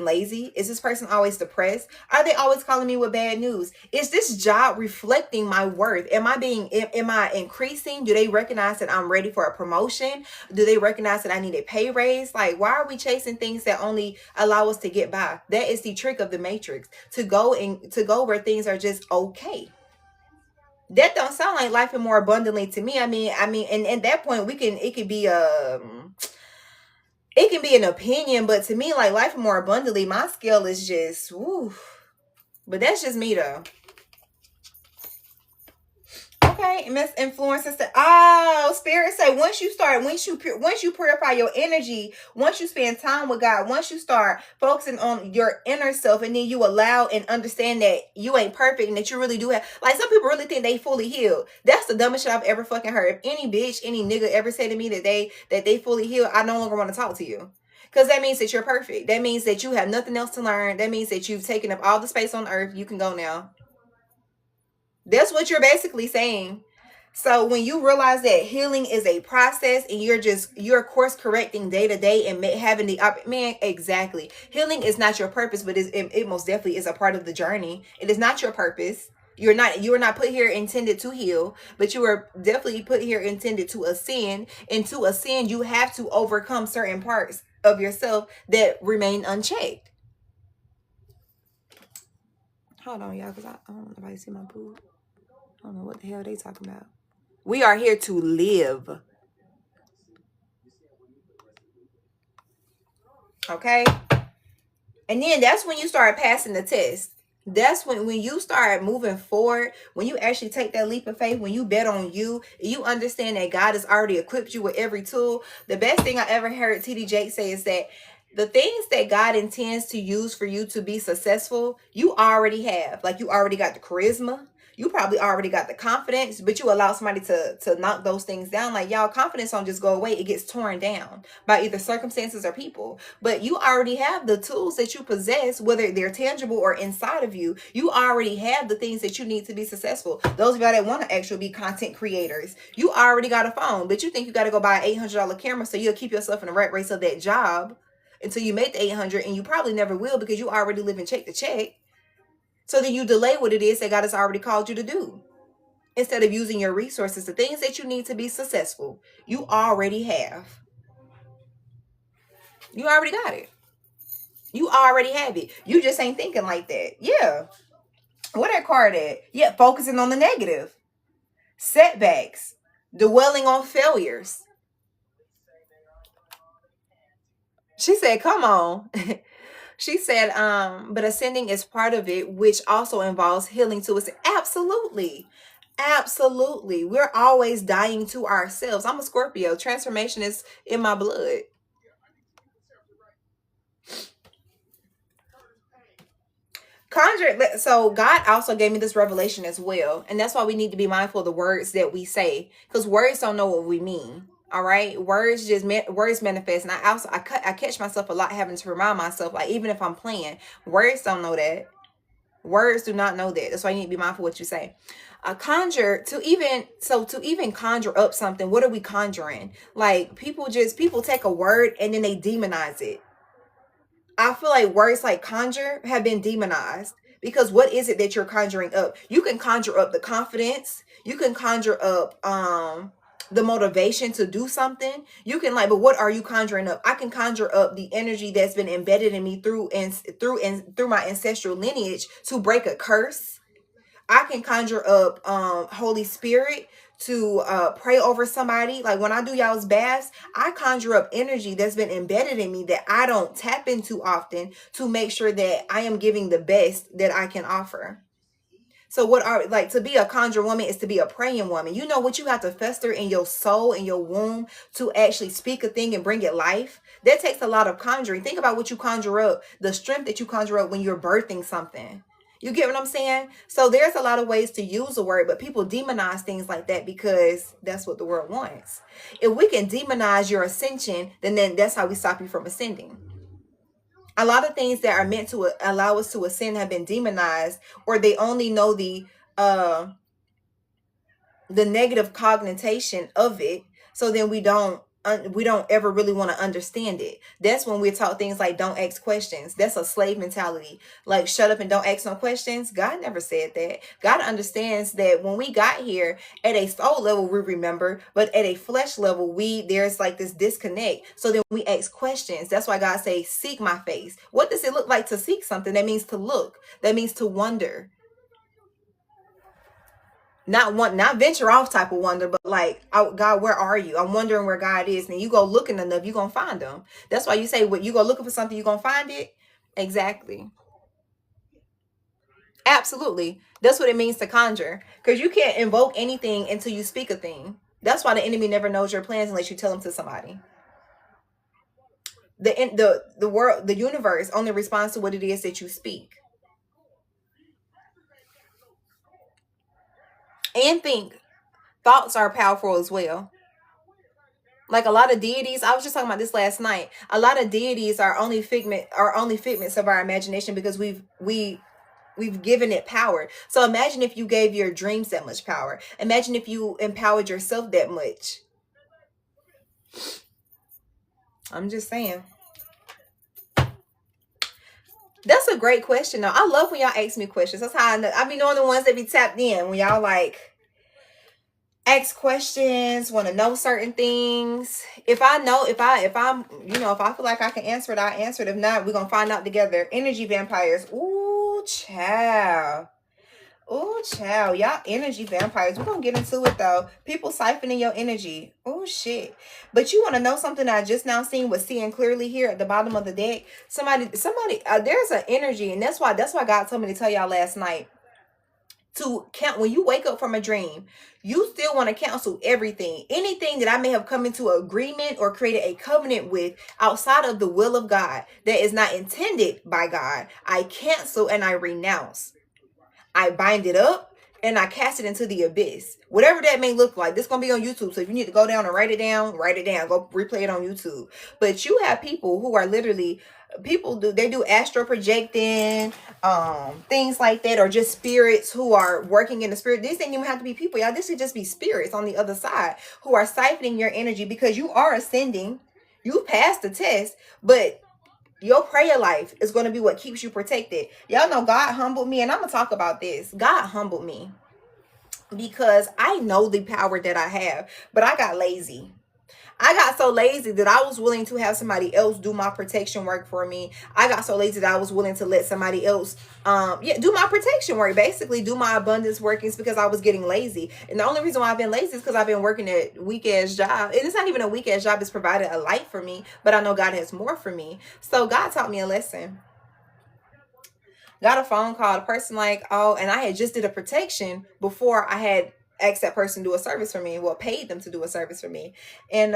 lazy? Is this person always depressed? Are they always calling me with bad news? Is this job reflecting my worth? Am I increasing? Do they recognize that I'm ready for a promotion? Do they recognize that I need a pay raise? Like, why are we chasing things that only allow us to get by? That is the trick of the matrix, to go where things are just okay. That don't sound like life and more abundantly to me. And at that point it can be an opinion, but to me, like life and more abundantly, my scale is just woo. But that's just me though. Okay, Miss Influencer said, "Oh, Spirit say once you purify your energy, once you spend time with God, once you start focusing on your inner self, and then you allow and understand that you ain't perfect and that you really do have, like some people really think they fully healed. That's the dumbest shit I've ever fucking heard. If any bitch, any nigga ever say to me that they fully healed, I no longer want to talk to you." Because that means that you're perfect. That means that you have nothing else to learn. That means that you've taken up all the space on earth. You can go now. That's what you're basically saying. So when you realize that healing is a process and you're course correcting day to day and having man, exactly. Healing is not your purpose, but it most definitely is a part of the journey. It is not your purpose. You are not put here intended to heal, but you are definitely put here intended to ascend. And to ascend, you have to overcome certain parts of yourself that remain unchecked. Hold on, y'all, because I don't know if I see my boo. I don't know what the hell they talking about. We are here to live. Okay? And then that's when you start passing the test. That's when you start moving forward, when you actually take that leap of faith, when you bet on you, you understand that God has already equipped you with every tool. The best thing I ever heard TD Jake say is that the things that God intends to use for you to be successful, you already have. Like you already got the charisma. You probably already got the confidence, but you allow somebody to knock those things down. Like y'all, confidence don't just go away. It gets torn down by either circumstances or people. But you already have the tools that you possess, whether they're tangible or inside of you. You already have the things that you need to be successful. Those of y'all that want to actually be content creators, you already got a phone, but you think you got to go buy an $800 camera so you'll keep yourself in the rat race of that job until you make the 800, and you probably never will because you already live in check to check. So then you delay what it is that God has already called you to do. Instead of using your resources, the things that you need to be successful, you already have. You already got it. You already have it. You just ain't thinking like that. Yeah. What that card at? Yeah, focusing on the negative. Setbacks. Dwelling on failures. She said, come on. She said, but ascending is part of it, which also involves healing to us. Absolutely. Absolutely. We're always dying to ourselves. I'm a Scorpio. Transformation is in my blood. Conjure. So God also gave me this revelation as well. And that's why we need to be mindful of the words that we say, because words don't know what we mean. All right, words manifest. And I catch myself a lot having to remind myself, like, even if I'm playing, words don't know that. Words do not know that. That's why you need to be mindful what you say. To even conjure up something, what are we conjuring? Like people take a word and then they demonize it. I feel like words like conjure have been demonized, because what is it that you're conjuring up? You can conjure up the confidence. You can conjure up the motivation to do something. You can, like, but what are you conjuring up? I can conjure up the energy that's been embedded in me through my ancestral lineage to break a curse. I can conjure up Holy Spirit to pray over somebody. Like when I do y'all's baths, I conjure up energy that's been embedded in me that I don't tap into often, to make sure that I am giving the best that I can offer. So what are, like, to be a conjure woman is to be a praying woman. You know what you have to fester in your soul, in your womb, to actually speak a thing and bring it life? That takes a lot of conjuring. Think about what you conjure up, the strength that you conjure up when you're birthing something. You get what I'm saying? So there's a lot of ways to use a word, but people demonize things like that because that's what the world wants. If we can demonize your ascension, then that's how we stop you from ascending. A lot of things that are meant to allow us to ascend have been demonized, or they only know the negative connotation of it. So then we don't ever really want to understand it. That's when we're taught things like don't ask questions. That's a slave mentality. Like shut up and don't ask no questions. God never said that. God understands that when we got here, at a soul level we remember, but at a flesh level there's like this disconnect. So then we ask questions. That's why God says seek my face. What does it look like to seek something? That means to look. That means to wonder. Not venture off type of wonder, but like, oh, God, where are you? I'm wondering where God is. And you go looking enough, you're gonna find him. That's why you say, when you go looking for something, you're gonna find it. Exactly. Absolutely. That's what it means to conjure, because you can't invoke anything until you speak a thing. That's why the enemy never knows your plans unless you tell him to somebody. The world, the universe only responds to what it is that you speak and think. Thoughts are powerful as well. Like a lot of deities, I was just talking about this last night. A lot of deities are only figments of our imagination, because we've given it power. So imagine if you gave your dreams that much power. Imagine if you empowered yourself that much. I'm just saying. That's a great question though. I love when y'all ask me questions. That's how I know. I be knowing the ones that be tapped in, when y'all like ask questions, want to know certain things. If I'm if I feel like I can answer it, I answer it. If not, we're gonna find out together. Energy vampires. Ooh, child. Ooh, child. Y'all energy vampires. We're gonna get into it though. People siphoning your energy. Oh shit. But you want to know something that I just now seen with seeing clearly here at the bottom of the deck? Somebody there's an energy, and that's why God told me to tell y'all last night to count. When you wake up from a dream, you still want to cancel anything that I may have come into agreement or created a covenant with outside of the will of God, that is not intended by God. I cancel and I renounce. I bind it up and I cast it into the abyss. Whatever that may look like. This is going to be on YouTube. So if you need to go down and write it down. Go replay it on YouTube. But you have people who are literally, they do astral projecting, things like that, or just spirits who are working in the spirit. This ain't even have to be people, y'all. This could just be spirits on the other side who are siphoning your energy, because you are ascending. You passed the test, but your prayer life is going to be what keeps you protected. Y'all know God humbled me, and I'm going to talk about this. God humbled me because I know the power that I have, but I got lazy. I got so lazy that I was willing to have somebody else do my protection work for me. I got so lazy that I was willing to let somebody else do my protection work, basically do my abundance workings, because I was getting lazy. And the only reason why I've been lazy is because I've been working a weak ass job. And it's not even a weak ass job, it's provided a light for me, but I know God has more for me. So God taught me a lesson. Got a phone call, a person like, oh, and I had just did a protection before I had asked that person to do a service for me. Well, paid them to do a service for me. And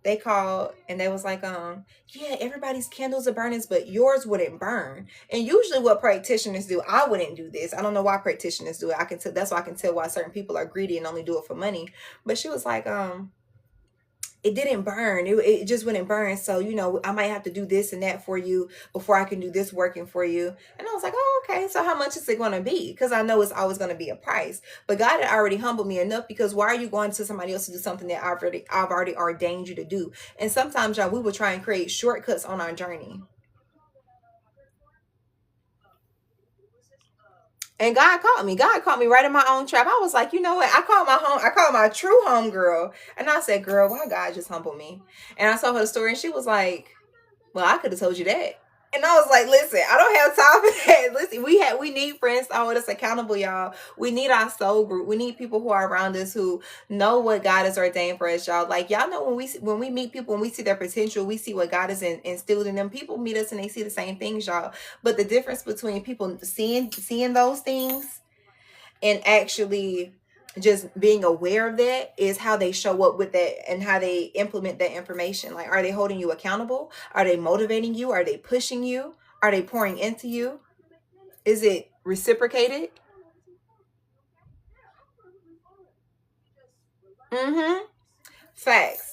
they called and they was like, yeah, everybody's candles are burning, but yours wouldn't burn. And usually what practitioners do, I wouldn't do this. I don't know why practitioners do it. I can tell, that's why I can tell why certain people are greedy and only do it for money. But she was like, it didn't burn. It just wouldn't burn. So, I might have to do this and that for you before I can do this working for you. And I was like, oh, okay. So how much is it going to be? Because I know it's always going to be a price. But God had already humbled me enough, because why are you going to somebody else to do something that I've already ordained you to do? And sometimes, y'all, we will try and create shortcuts on our journey. And God caught me. God caught me right in my own trap. I was like, you know what? I called my true home girl. And I said, girl, why God just humbled me? And I told her the story, and she was like, well, I could have told you that. And I was like, listen, I don't have time for that. Listen, we need friends to hold us accountable, y'all. We need our soul group. We need people who are around us who know what God has ordained for us, y'all. Like, y'all know when we meet people, when we see their potential, we see what God has instilled in them. People meet us and they see the same things, y'all. But the difference between people seeing those things and actually just being aware of that is how they show up with that and how they implement that information. Like, are they holding you accountable? Are they motivating you? Are they pushing you? Are they pouring into you? Is it reciprocated? Mm-hmm. Facts.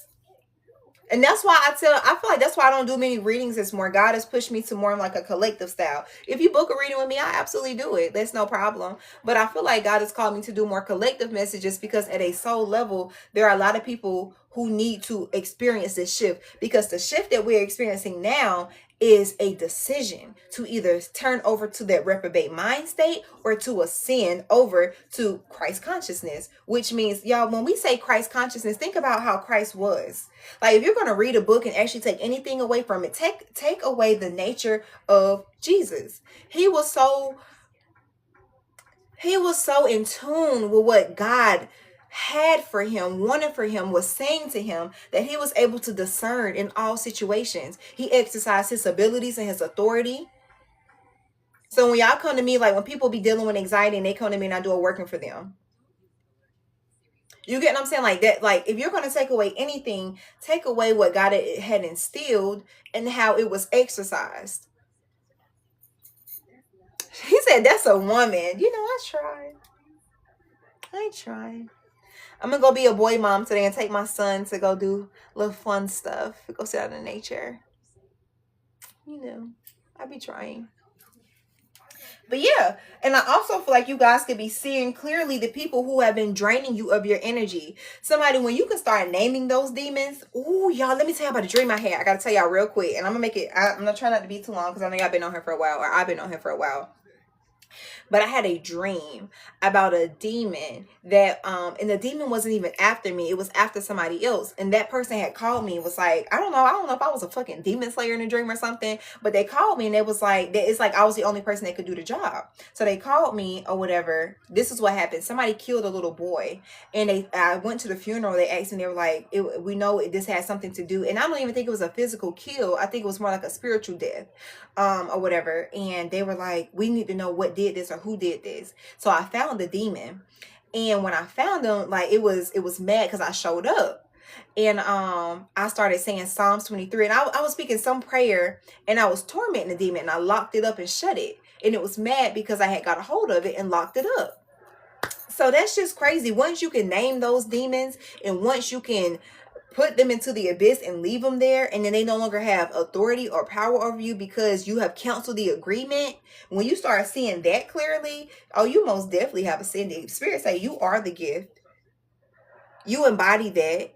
And that's why I feel like that's why I don't do many readings this more. God has pushed me to more of like a collective style. If you book a reading with me, I absolutely do it. That's no problem. But I feel like God has called me to do more collective messages because at a soul level, there are a lot of people who need to experience this shift, because the shift that we're experiencing now is a decision to either turn over to that reprobate mind state or to ascend over to Christ consciousness, which means, y'all, when we say Christ consciousness, think about how Christ was. Like, if you're going to read a book and actually take anything away from it, take away the nature of Jesus. He was so in tune with what God had for him, wanted for him, was saying to him, that he was able to discern in all situations. He exercised his abilities and his authority. So when y'all come to me, like when people be dealing with anxiety and they come to me and I do a working for them, you get what I'm saying? Like that, like if you're going to take away anything, take away what God had instilled and how it was exercised. He said, that's a woman. You know, I tried. I'm going to go be a boy mom today and take my son to go do little fun stuff. Go sit out in nature. You know, I be trying. But yeah, and I also feel like you guys could be seeing clearly the people who have been draining you of your energy. Somebody, when you can start naming those demons. Ooh, y'all, let me tell you about a dream I had. I got to tell y'all real quick. And I'm going to make it, I'm going to try not to be too long because I know y'all been on here for a while, or I've been on here for a while. But I had a dream about a demon that and the demon wasn't even after me. It was after somebody else. And that person had called me and was like, I don't know if I was a fucking demon slayer in a dream or something, but they called me and it was like, it's like I was the only person that could do the job. So they called me or whatever. This is what happened. Somebody killed a little boy, and I went to the funeral. They asked me, they were like, we know this has something to do. And I don't even think it was a physical kill. I think it was more like a spiritual death or whatever. And they were like, we need to know what did this or who did this. So I found the demon, and when I found him, like it was mad because I showed up, and I started saying Psalms 23, and I was speaking some prayer, and I was tormenting the demon, and I locked it up and shut it, and it was mad because I had got a hold of it and locked it up. So that's just crazy. Once you can name those demons, and once you can put them into the abyss and leave them there, and then they no longer have authority or power over you because you have canceled the agreement. When you start seeing that clearly, oh, you most definitely have ascended. Spirit say you are the gift. You embody that.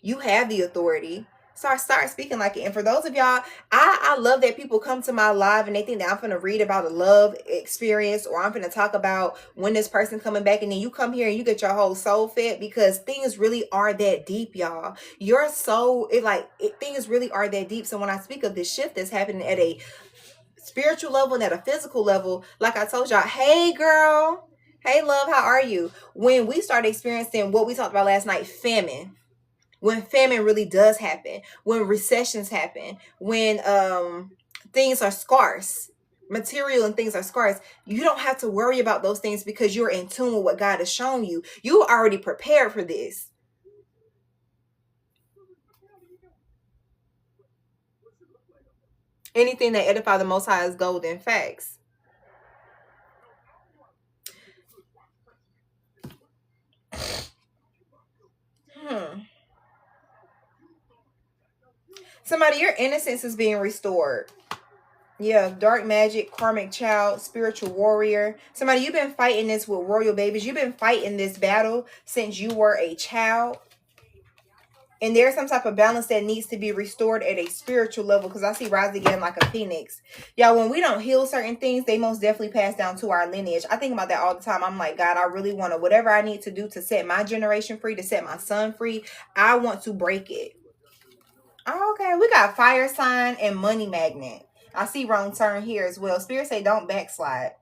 You have the authority. So I start speaking like it. And for those of y'all, I love that people come to my live and they think that I'm going to read about a love experience, or I'm going to talk about when this person coming back, and then you come here and you get your whole soul fed, because things really are that deep, y'all. Your soul, things really are that deep. So when I speak of this shift that's happening at a spiritual level and at a physical level, like I told y'all, hey girl, hey love, how are you? When we start experiencing what we talked about last night, famine. When famine really does happen, when recessions happen, when things are scarce, material and things are scarce, you don't have to worry about those things because you're in tune with what God has shown you. You are already prepared for this. Anything that edify the Most High is golden. Facts. Somebody, your innocence is being restored. Yeah, dark magic, karmic child, spiritual warrior. Somebody, you've been fighting this with royal babies. You've been fighting this battle since you were a child. And there's some type of balance that needs to be restored at a spiritual level, because I see rise again like a phoenix. Y'all, when we don't heal certain things, they most definitely pass down to our lineage. I think about that all the time. I'm like, God, I really want to, whatever I need to do to set my generation free, to set my son free, I want to break it. Okay, we got fire sign and money magnet. I see wrong turn here as well. Spirit say don't backslide.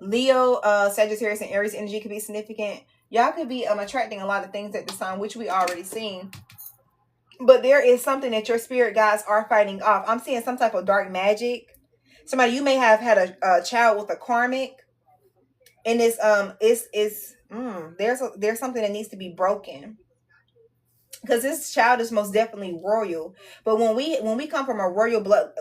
Leo, Sagittarius, and Aries energy could be significant. Y'all could be attracting a lot of things at this time, which we already seen. But there is something that your spirit guides are fighting off. I'm seeing some type of dark magic. Somebody, you may have had a child with a karmic. And there's something that needs to be broken, because this child is most definitely royal. But when we come from a royal blood,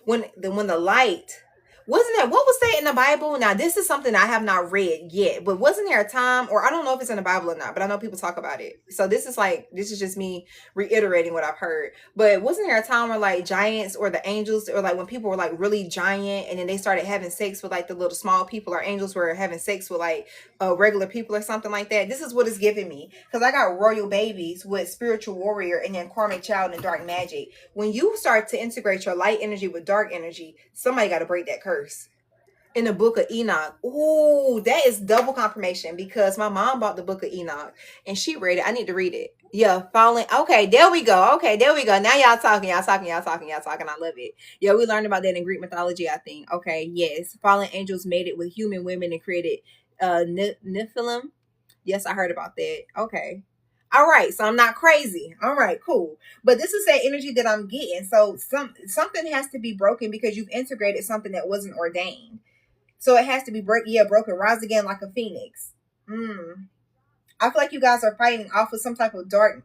when the light wasn't that what was said in the Bible? Now this is something I have not read yet, but wasn't there a time, or I don't know if it's in the Bible or not, but I know people talk about it. So this is just me reiterating what I've heard. But wasn't there a time where like giants or the angels, or like when people were like really giant and then they started having sex with like the little small people, or angels were having sex with like regular people or something like that? This is what it's giving me, because I got royal babies with spiritual warrior and then karmic child and dark magic. When you start to integrate your light energy with dark energy, somebody got to break that curse. In the book of Enoch, ooh, that is double confirmation, because my mom bought the book of Enoch and she read it. I need to read it. Yeah, falling. Okay, there we go. Okay, there we go. Now y'all talking. I love it. Yeah, we learned about that in Greek mythology, I think. Okay, yes, fallen angels mated with human women and created Nephilim. Yes, I heard about that. Okay. All right, so I'm not crazy. All right, cool. But this is that energy that I'm getting. So something has to be broken, because you've integrated something that wasn't ordained. So it has to be broken. Rise again like a phoenix. I feel like you guys are fighting off of some type of dark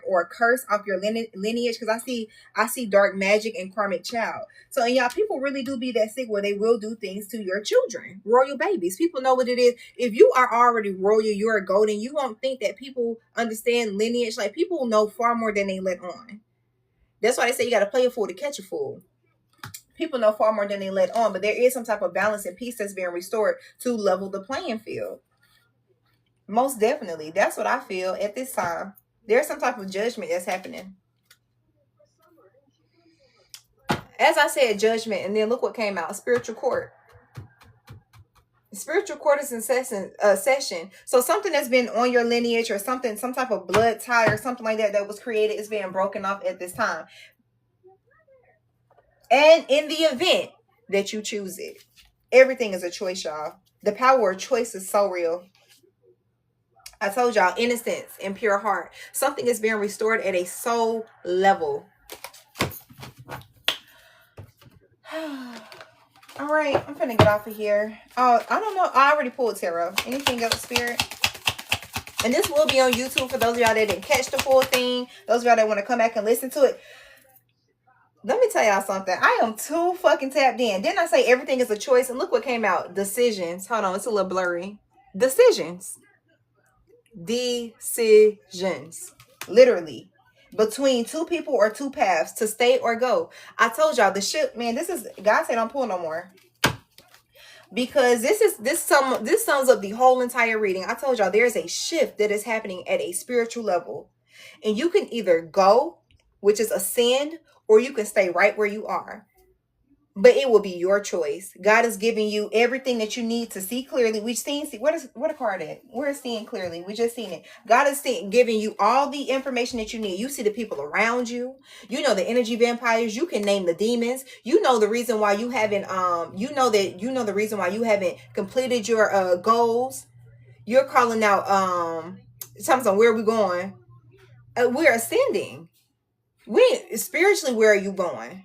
or curse off your lineage, because I see dark magic and karmic child. So, and y'all, people really do be that sick where they will do things to your children, royal babies. People know what it is. If you are already royal, you're a golden. You won't think that people understand lineage. Like, people know far more than they let on. That's why they say you got to play a fool to catch a fool. People know far more than they let on, but there is some type of balance and peace that's being restored to level the playing field. Most definitely. That's what I feel at this time. There's some type of judgment that's happening. As I said, judgment, and then look what came out. Spiritual court. Spiritual court is in session. So something that's been on your lineage, or something, some type of blood tie or something like that was created, is being broken off at this time. And in the event that you choose it, everything is a choice, y'all. The power of choice is so real. I told y'all, innocence and pure heart. Something is being restored at a soul level. All right, I'm finna get off of here. Oh, I don't know. I already pulled tarot. Anything else, Spirit? And this will be on YouTube for those of y'all that didn't catch the full thing. Those of y'all that want to come back and listen to it. Let me tell y'all something. I am too fucking tapped in. Didn't I say everything is a choice? And look what came out. Decisions. Hold on, it's a little blurry. Decisions. Literally, between two people or two paths, to stay or go. I told y'all the shit, man. This is, God said don't pull no more, because this sums up the whole entire reading. I told y'all there's a shift that is happening at a spiritual level, and you can either go, which is ascend, or you can stay right where you are. But it will be your choice. God is giving you everything that you need to see clearly. We've seen, what a card at? We're seeing clearly. We just seen it. God is giving you all the information that you need. You see the people around you. You know the energy vampires. You can name the demons. You know the reason why you haven't the reason why you haven't completed your goals. You're calling out something. Where are we going? We're ascending. Spiritually, where are you going?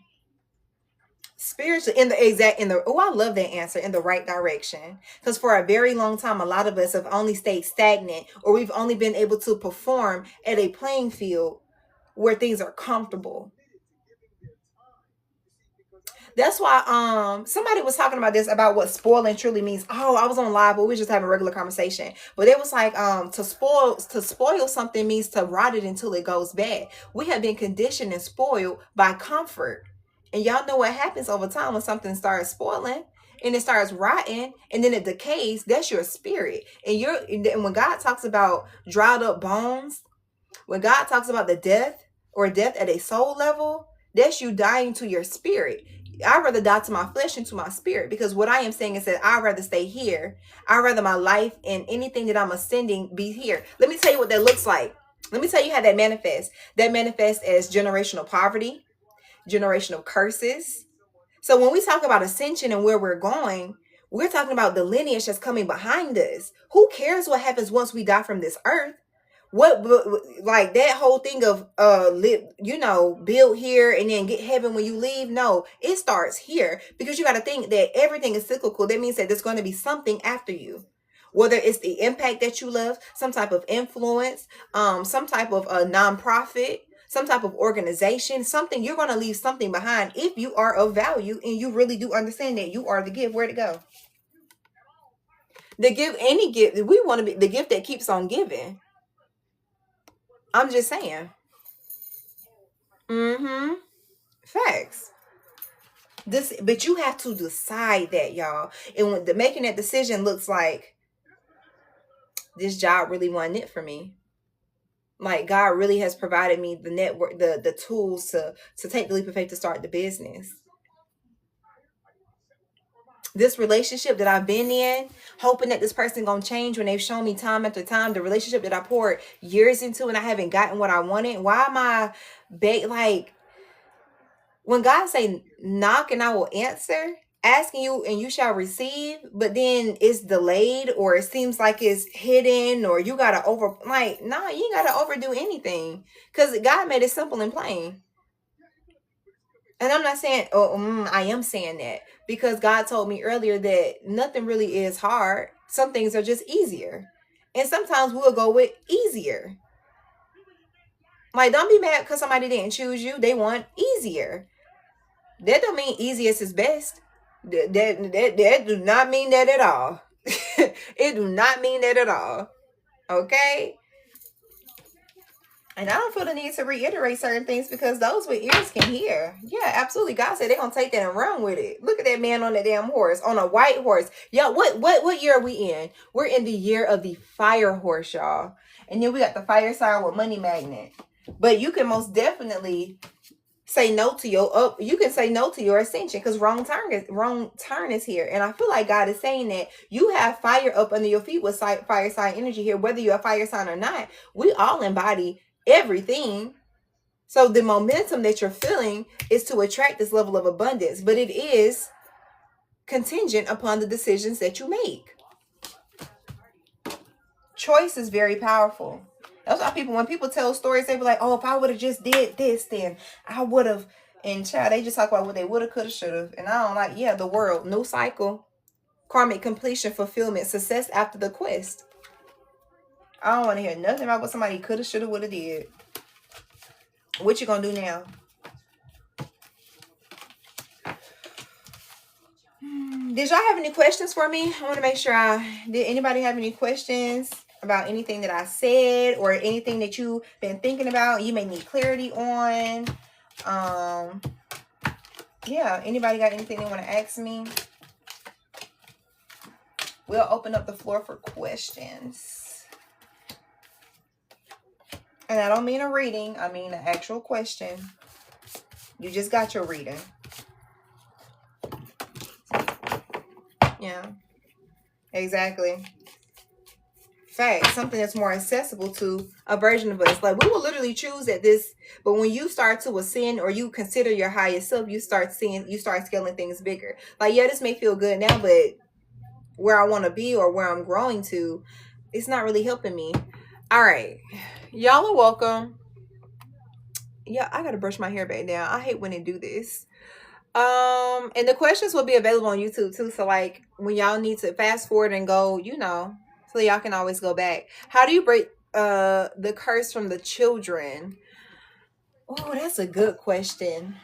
Spiritually, I love that answer, in the right direction. Because for a very long time, a lot of us have only stayed stagnant, or we've only been able to perform at a playing field where things are comfortable. That's why somebody was talking about this, about what spoiling truly means. Oh, I was on live, but we were just having a regular conversation. But it was like to spoil something means to rot it until it goes bad. We have been conditioned and spoiled by comfort. And y'all know what happens over time when something starts spoiling and it starts rotting and then it decays. That's your spirit. And when God talks about dried up bones, when God talks about the death at a soul level, that's you dying to your spirit. I'd rather die to my flesh and to my spirit, because what I am saying is that I'd rather stay here. I'd rather my life and anything that I'm ascending be here. Let me tell you what that looks like. Let me tell you how that manifests. That manifests as generational poverty, generational curses. So when we talk about ascension and where we're going, we're talking about the lineage that's coming behind us. Who cares what happens once we die from this earth? What, like that whole thing of build here and then get heaven when you leave? No, it starts here, because you got to think that everything is cyclical. That means that there's going to be something after you, whether it's the impact that you left, some type of influence, some type of a nonprofit, some type of organization, something. You're going to leave something behind if you are of value and you really do understand that you are the gift. Where to go? The gift, any gift, we want to be the gift that keeps on giving. I'm just saying. Mm-hmm. Facts. This, but you have to decide that, y'all. And when the making that decision looks like this job really wasn't it for me. Like God really has provided me the network, the tools to take the leap of faith to start the business. This relationship that I've been in, hoping that this person gonna change when they've shown me time after time, the relationship that I poured years into and I haven't gotten what I wanted. Why am I like, when God say knock and I will answer, asking you and you shall receive, but then it's delayed or it seems like it's hidden or you gotta nah, you ain't gotta overdo anything, because God made it simple and plain. And I'm not saying, I am saying that because God told me earlier that nothing really is hard. Some things are just easier. And sometimes we'll go with easier. Like, don't be mad because somebody didn't choose you. They want easier. That don't mean easiest is best. That do not mean that at all. It do not mean that at all. Okay? And I don't feel the need to reiterate certain things because those with ears can hear. Yeah, absolutely. God said they're gonna take that and run with it. Look at that man on that damn horse, on a white horse. Y'all, what year are we in? We're in the year of the fire horse, y'all. And then we got the fire sign with money magnet. But you can most definitely say no to you can say no to your ascension, because wrong turn is here. And I feel like God is saying that you have fire up under your feet with fire sign energy here, whether you're a fire sign or not. We all embody everything. So the momentum that you're feeling is to attract this level of abundance, but it is contingent upon the decisions that you make. Choice is very powerful. That's why when people tell stories, they be like, oh, if I would have just did this, then I would have. And child, they just talk about what they would have, could have, should have. And I don't like, the world, new cycle, karmic completion, fulfillment, success after the quest. I don't want to hear nothing about what somebody could have, should have, would have did. What you gonna do now? Did y'all have any questions for me? I want to make sure did anybody have any questions about anything that I said or anything that you've been thinking about you may need clarity on? Yeah, anybody got anything they want to ask me? We'll open up the floor for questions. And I don't mean a reading, I mean an actual question. You just got your reading. Yeah, exactly. Fact, something that's more accessible to a version of us. Like, we will literally choose at this, but when you start to ascend or you consider your highest self, you start scaling things bigger. Like, yeah, this may feel good now, but where I want to be or where I'm growing to, it's not really helping me. All right, y'all are welcome. Yeah, I gotta brush my hair back down. I hate when they do this. And the questions will be available on YouTube too. So like when y'all need to fast forward and go, so y'all can always go back. How do you break the curse from the children? Oh, that's a good question.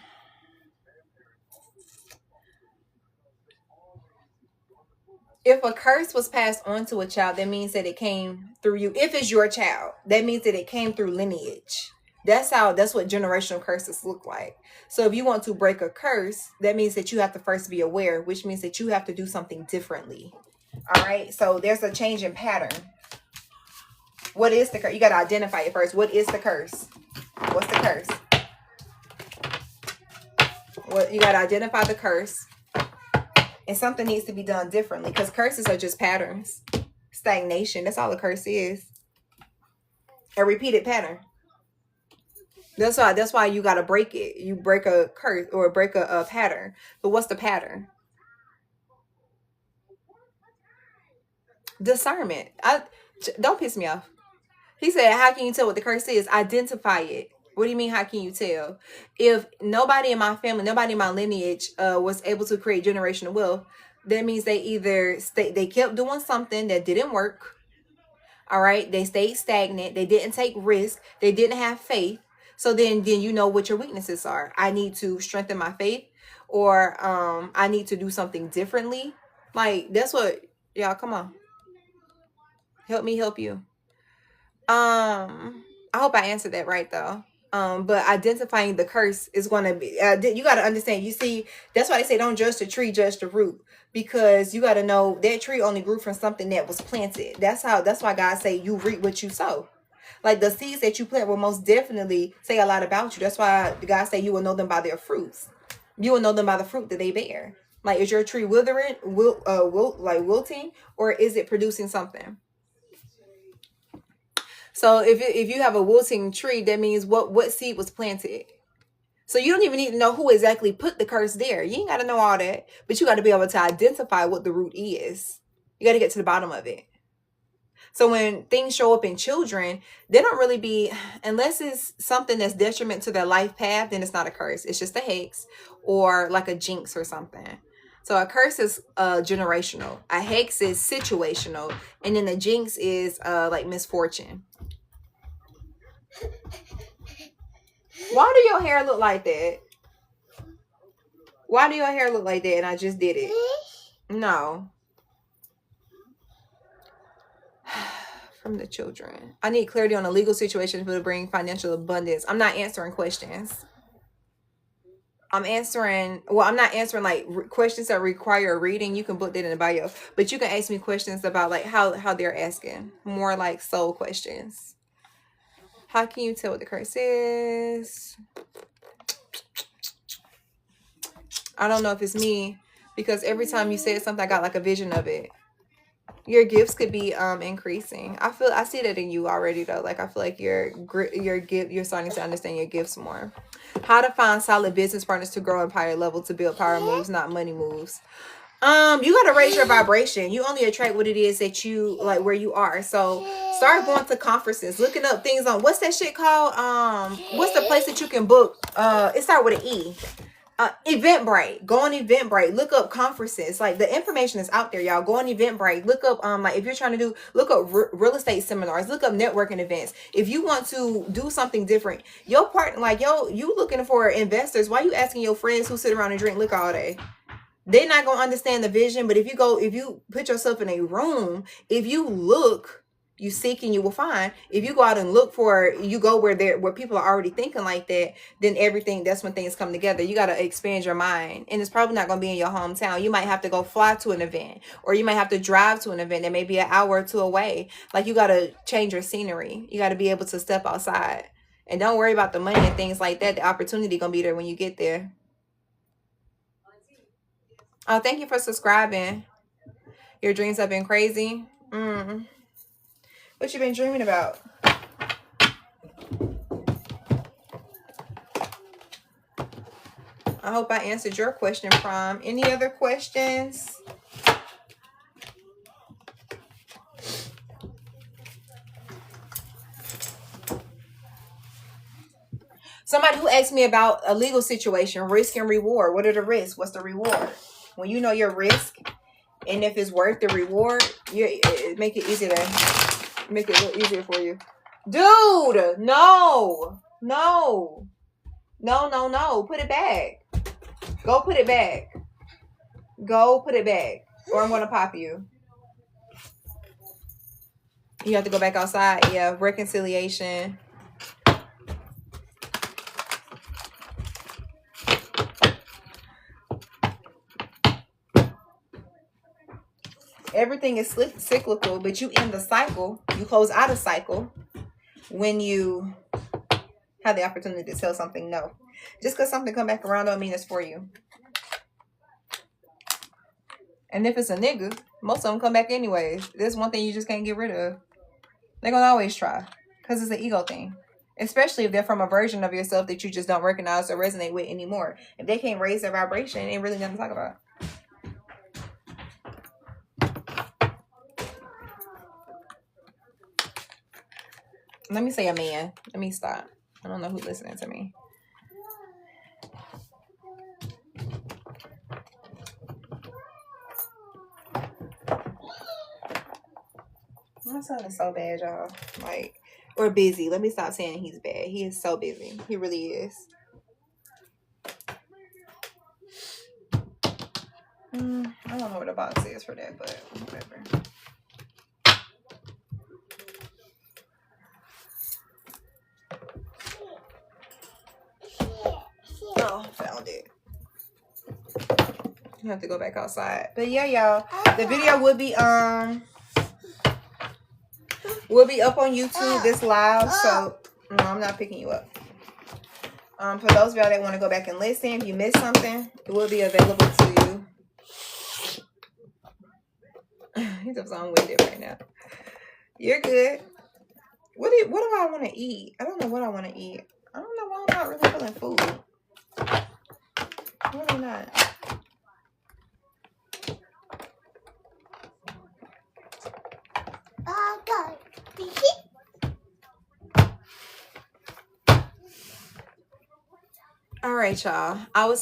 If a curse was passed on to a child, that means that it came through you. If it's your child, that means that it came through lineage. That's what generational curses look like. So if you want to break a curse, that means that you have to first be aware, which means that you have to do something differently. All right. So there's a change in pattern. What is the curse? You got to identify it first. What is the curse? What's the curse? You got to identify the curse. And something needs to be done differently, because curses are just patterns. Stagnation. That's all a curse is. A repeated pattern. That's why you got to break it. You break a curse or break a pattern. But what's the pattern? Discernment. Don't piss me off. He said, how can you tell what the curse is? Identify it. What do you mean, how can you tell? If nobody in my family, nobody in my lineage was able to create generational wealth, that means they either they kept doing something that didn't work. All right. They stayed stagnant. They didn't take risk. They didn't have faith. So then you know what your weaknesses are. I need to strengthen my faith, or I need to do something differently. Like, that's what, y'all, come on. Help me help you. I hope I answered that right though. But identifying the curse is going to be, you got to understand, you see, that's why they say don't judge the tree, judge the root, because you got to know that tree only grew from something that was planted. That's why God say you reap what you sow. Like, the seeds that you plant will most definitely say a lot about you. That's why God say you will know them by their fruits. You will know them by the fruit that they bear. Like, is your tree withering, wilting, or is it producing something? So if you have a wilting tree, that means what seed was planted. So you don't even need to know who exactly put the curse there. You ain't got to know all that, but you got to be able to identify what the root is. You got to get to the bottom of it. So when things show up in children, they don't really be, unless it's something that's detriment to their life path, then it's not a curse. It's just a hex or like a jinx or something. So a curse is generational. A hex is situational. And then the jinx is like misfortune. Why do your hair look like that? Why do your hair look like that? And I just did it. No. From the children. I need clarity on a legal situation to bring financial abundance. I'm not answering questions. I'm not answering like questions that require reading. You can book that in the bio. But you can ask me questions about like how they're asking. More like soul questions. How can you tell what the curse is? I don't know if it's me, because every time you said something, I got like a vision of it. Your gifts could be increasing. I see that in you already though. Like, I feel like you're starting to understand your gifts more. How to find solid business partners to grow up higher level, to build power moves, not money moves. You got to raise your vibration. You only attract what it is that you like, where you are. So start going to conferences, looking up things on, what's that shit called? What's the place that you can book? It starts with an E. Eventbrite. Go on Eventbrite. Look up conferences. Like, the information is out there, y'all. Go on Eventbrite. look up like, if you're trying to look up real estate seminars, look up networking events. If you want to do something different, your partner, like, you looking for investors, why you asking your friends who sit around and drink liquor all day? They're not gonna understand the vision. But if you put yourself in a room, if you look, you seek and you will find. If you go out and look for, you go where people are already thinking like that, then that's when things come together. You got to expand your mind. And it's probably not going to be in your hometown. You might have to go fly to an event, or you might have to drive to an event that may be an hour or two away. Like, you got to change your scenery. You got to be able to step outside. And don't worry about the money and things like that. The opportunity going to be there when you get there. Oh, thank you for subscribing. Your dreams have been crazy. What you been dreaming about? I hope I answered your question, Prom. Any other questions? Somebody who asked me about a legal situation, risk and reward. What are the risks? What's the reward? When you know your risk, and if it's worth the reward, make it easier make it a little easier for you. Dude, no. Put it back. Go put it back. Or I'm going to pop you. You have to go back outside. Yeah, reconciliation. Everything is cyclical, but you end the cycle. You close out a cycle when you have the opportunity to tell something no. Just because something come back around don't mean it's for you. And if it's a nigga, most of them come back anyways. There's one thing you just can't get rid of. They're going to always try, because it's an ego thing. Especially if they're from a version of yourself that you just don't recognize or resonate with anymore. If they can't raise their vibration, it ain't really nothing to talk about. Let me say a man. Let me stop. I don't know who's listening to me. My son is so bad, y'all. Like, or busy. Let me stop saying he's bad. He is so busy. He really is. I don't know what the box is for that, but whatever. Oh, found it. You have to go back outside. But yeah, y'all, the video will be up on YouTube, this live. So no, I'm not picking you up. For those of y'all that want to go back and listen, if you missed something, it will be available to you. He's just long-winded right now. You're good. What do I want to eat? I don't know what I want to eat. I don't know why I'm not really feeling food. Really not. All right, y'all. I was